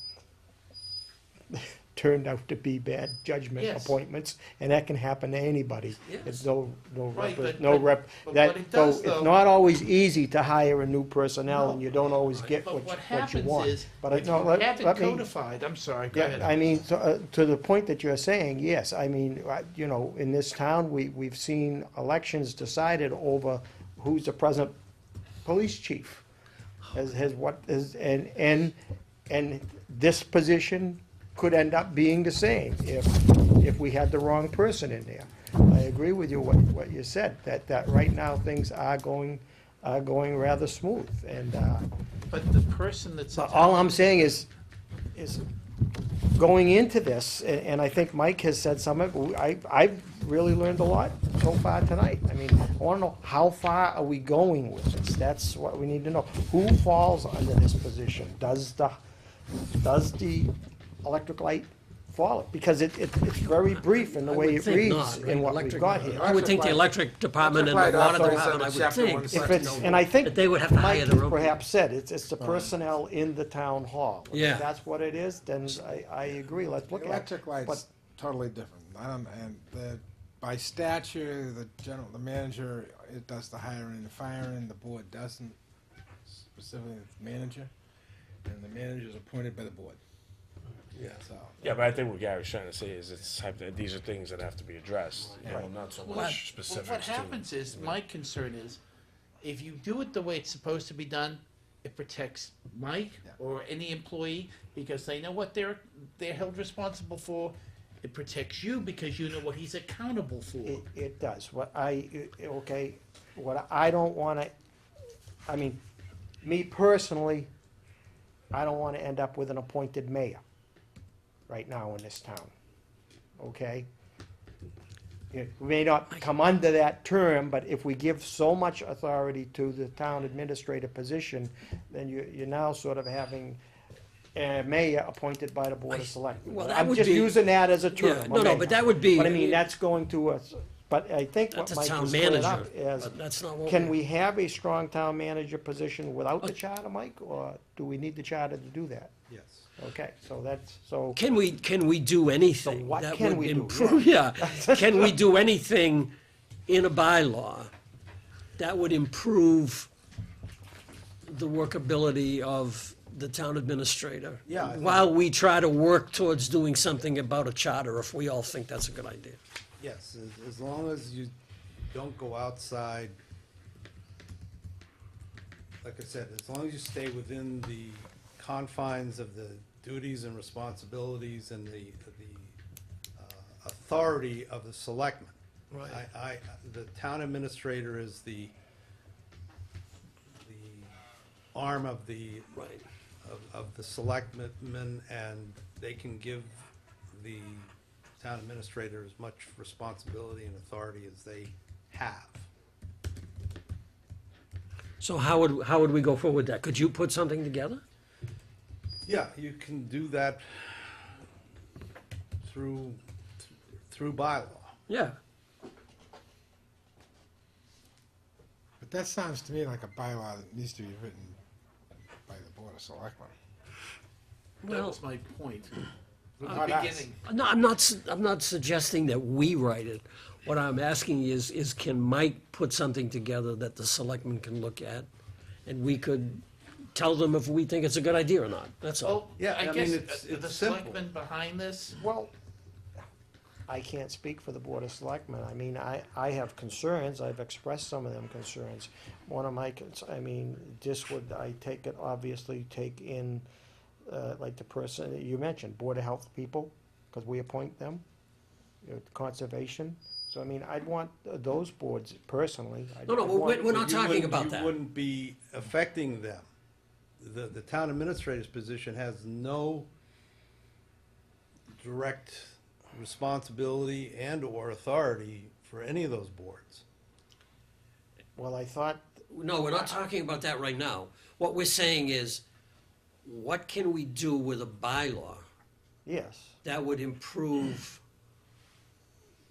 turned out to be bad judgment Yes. appointments, and that can happen to anybody. Yes. It's no Right, but what that, it though, does, it's though- not always easy to hire a new personnel, and No. you don't always get But what what you happens want. is, But I, if no, you let have it me, codified, I'm sorry, go yeah, ahead. I mean, to the point that you're saying, yes, I mean, you know, in this town, we've seen elections decided over who's the present police chief. And this position could end up being the same if we had the wrong person in there. I agree with you what you said, that right now things are going rather smooth, and, But the person that's. but all I'm saying is going into this, and I think Mike has said some of it, I've really learned a lot so far tonight. I mean, I wanna know, how far are we going with this? That's what we need to know. Who falls under this position? Does the electric light follow, because it's very brief in the I way would it think reads not, right? in what we've Electric- got here. I would think the electric department and the Electric light water authorize department, I under would chapter think. 160. If it's, and I think That they would have to hire Mike their own perhaps said, it's the personnel in the town hall. If Yeah. that's what it is, then I agree, let's look at it. Electric But light's totally different. By statute, the manager, it does the hiring and firing, the board doesn't, specifically the manager, and the manager is appointed by the board. Yeah, so. Yeah, but I think what Gary's trying to say is these are things that have to be addressed, you know, not so Well, much specifics. what to- happens is, my concern is, if you do it the way it's supposed to be done, it protects Mike or any employee, because they know what they're held responsible for. It protects you because you know what he's accountable for. It does. What I don't wanna, I mean, me personally, I don't wanna end up with an appointed mayor right now in this town, okay? It may not come under that term, but if we give so much authority to the town administrator position, then you're now sort of having a mayor appointed by the board of selectmen. well, that I'm would just be- using that as a term, Yeah, no, okay? but that would be- But I mean, that's going to us, but I think what That's a Mike town was clearing up manager, is, but that's not what can we have a strong town manager position without the charter, Mike, or do we need the charter to do that? Yes. Okay, so that's, so, Can we do anything So what that can would we do? improve? Yeah, can we do anything in a bylaw that would improve the workability of the town administrator? Yeah, I think- While we try to work towards doing something about a charter, if we all think that's a good idea. Yes, as long as you don't go outside, like I said, as long as you stay within the confines of the duties and responsibilities and the authority of the selectmen. Right. The town administrator is the arm of the Right. of the selectmen, and they can give the town administrator as much responsibility and authority as they have. So how would we go forward with that? Could you put something together? Yeah, you can do that through bylaw. Yeah. But that sounds to me like a bylaw that needs to be written by the board of selectmen. That Well, was my point from Not the us. beginning. no, I'm not suggesting that we write it. What I'm asking is can Mike put something together that the selectmen can look at? And we could tell them if we think it's a good idea or not, that's all. Well, Yeah, I I mean, guess it's the simple. selectmen behind this, well, I can't speak for the board of selectmen. I mean, I have concerns, I've expressed some of them concerns. One of my, I mean, this would, I take it, obviously take in, like the person that you mentioned, Board of Health people, because we appoint them, conservation. So, I mean, I'd want those boards personally. No, I'd want- we're not You talking wouldn't- about that. You wouldn't be affecting them. The town administrator's position has no direct responsibility and/or authority for any of those boards. Well, I thought, No, we're not talking about that right now. What we're saying is, what can we do with a bylaw yes, that would improve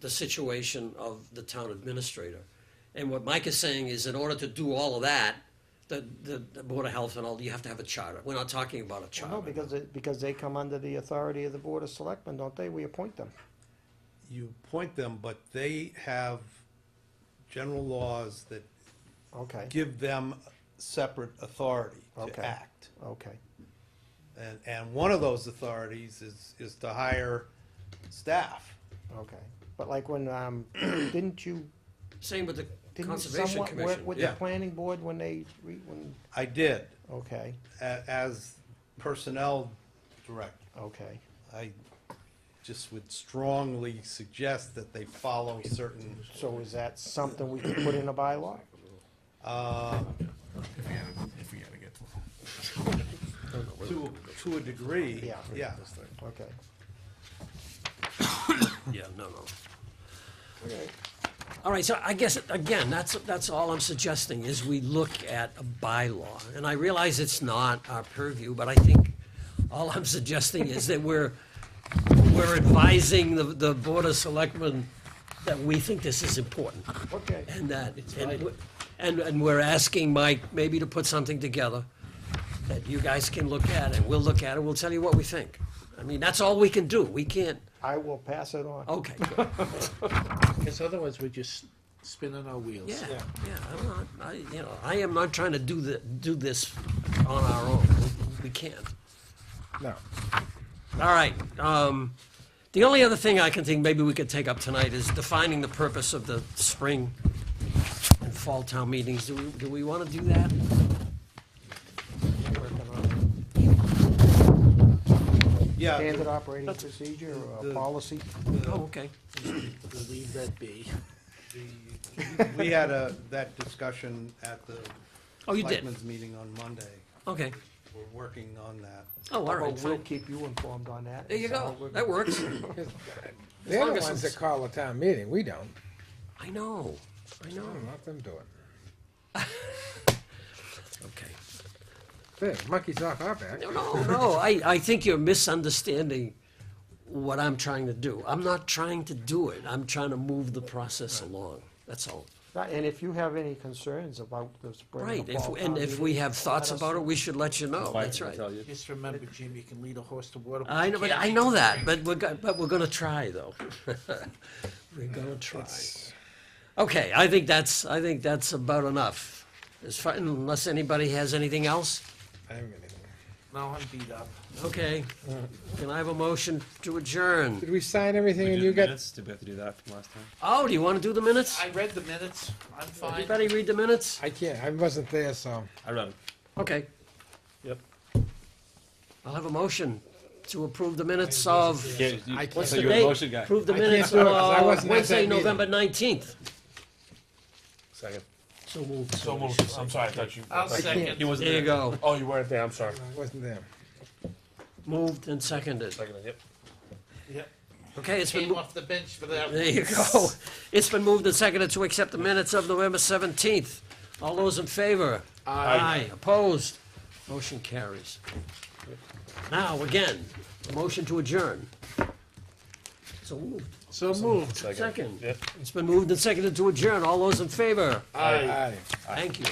the situation of the town administrator? And what Mike is saying is, in order to do all of that, the Board of Health and all, you have to have a charter. We're not talking about a well, charter. no, because they come under the authority of the Board of Selectmen, don't they? We appoint them. You appoint them, but they have general laws that Okay, give them separate authority Okay. to act. okay. And one of those authorities is to hire staff. Okay, but like when, didn't you, Same with the didn't you Conservation somewhat Commission. work with the yeah. planning board when they, when, I did, okay, as personnel director. okay. I just would strongly suggest that they follow certain, So is that something we could put in a bylaw? If we gotta get to to a degree, Yeah. yeah. Okay. Yeah, no. All right, so I guess, again, that's all I'm suggesting, is we look at a bylaw. And I realize it's not our purview, but I think all I'm suggesting is that we're we're advising the Board of Selectmen that we think this is important. Okay. And that, and we're asking Mike maybe to put something together that you guys can look at, and we'll look at it, we'll tell you what we think. I mean, that's all we can do. We can't, I will pass it on. okay, good. Because otherwise we're just spinning our wheels. Yeah, I'm not, I am not trying to do this on our own. We can't. No. All right, the only other thing I can think maybe we could take up tonight is defining the purpose of the spring and fall town meetings. Do we want to do that? Working on Yeah, standard operating procedure or the- policy. Oh, okay. We'll leave that be. we had that discussion at the Oh, you did? Selectmen's meeting on Monday. Okay. We're working on that. Oh, all right, But we'll fine. keep you informed on that. There you So go. we're- That works. They're long the as ones it's- that call the town meeting, we don't. I know, I know. Let them do it. Okay. Hey, monkey's off our back. No, I think you're misunderstanding what I'm trying to do. I'm not trying to do it. I'm trying to move the process along. That's all. And if you have any concerns about the spring Right, or fall and town if we meeting, have thoughts let us about it, know. we should let you know. Fine, That's I'll right. tell you. Just remember, Jim, you can lead a horse to water. I know, but I know that, but we're gonna try, though. We're gonna try. Okay, I think that's about enough. As far, unless anybody has anything else? I haven't got anything. No, I'm beat up. Okay. Can I have a motion to adjourn? Did we sign everything We and did you the got, minutes? Did we have to do that from last time? Oh, do you want to do the minutes? I read the minutes. I'm fine. Everybody read the minutes? I can't, I wasn't there, so. I read them. Okay. Yep. I'll have a motion to approve the minutes of, I what's So the you're a date? motion guy. Approve the I can't minutes do it 'cause I of wasn't at Wednesday, that meeting. November 19th. Second. So moved. So moved. I'm sorry, I thought you. I'll second. He wasn't There you there. go. Oh, you weren't there, I'm sorry. I wasn't there. Moved and seconded. Second, yep. Yep. Okay, it's been, Came off the bench for that. there you go. It's been moved and seconded to accept the minutes of November 17th. All those in favor? Aye. Opposed? Motion carries. Now, again, a motion to adjourn. So moved. So moved. Second. Yep. It's been moved and seconded to adjourn. All those in favor? Aye. Aye. Thank you.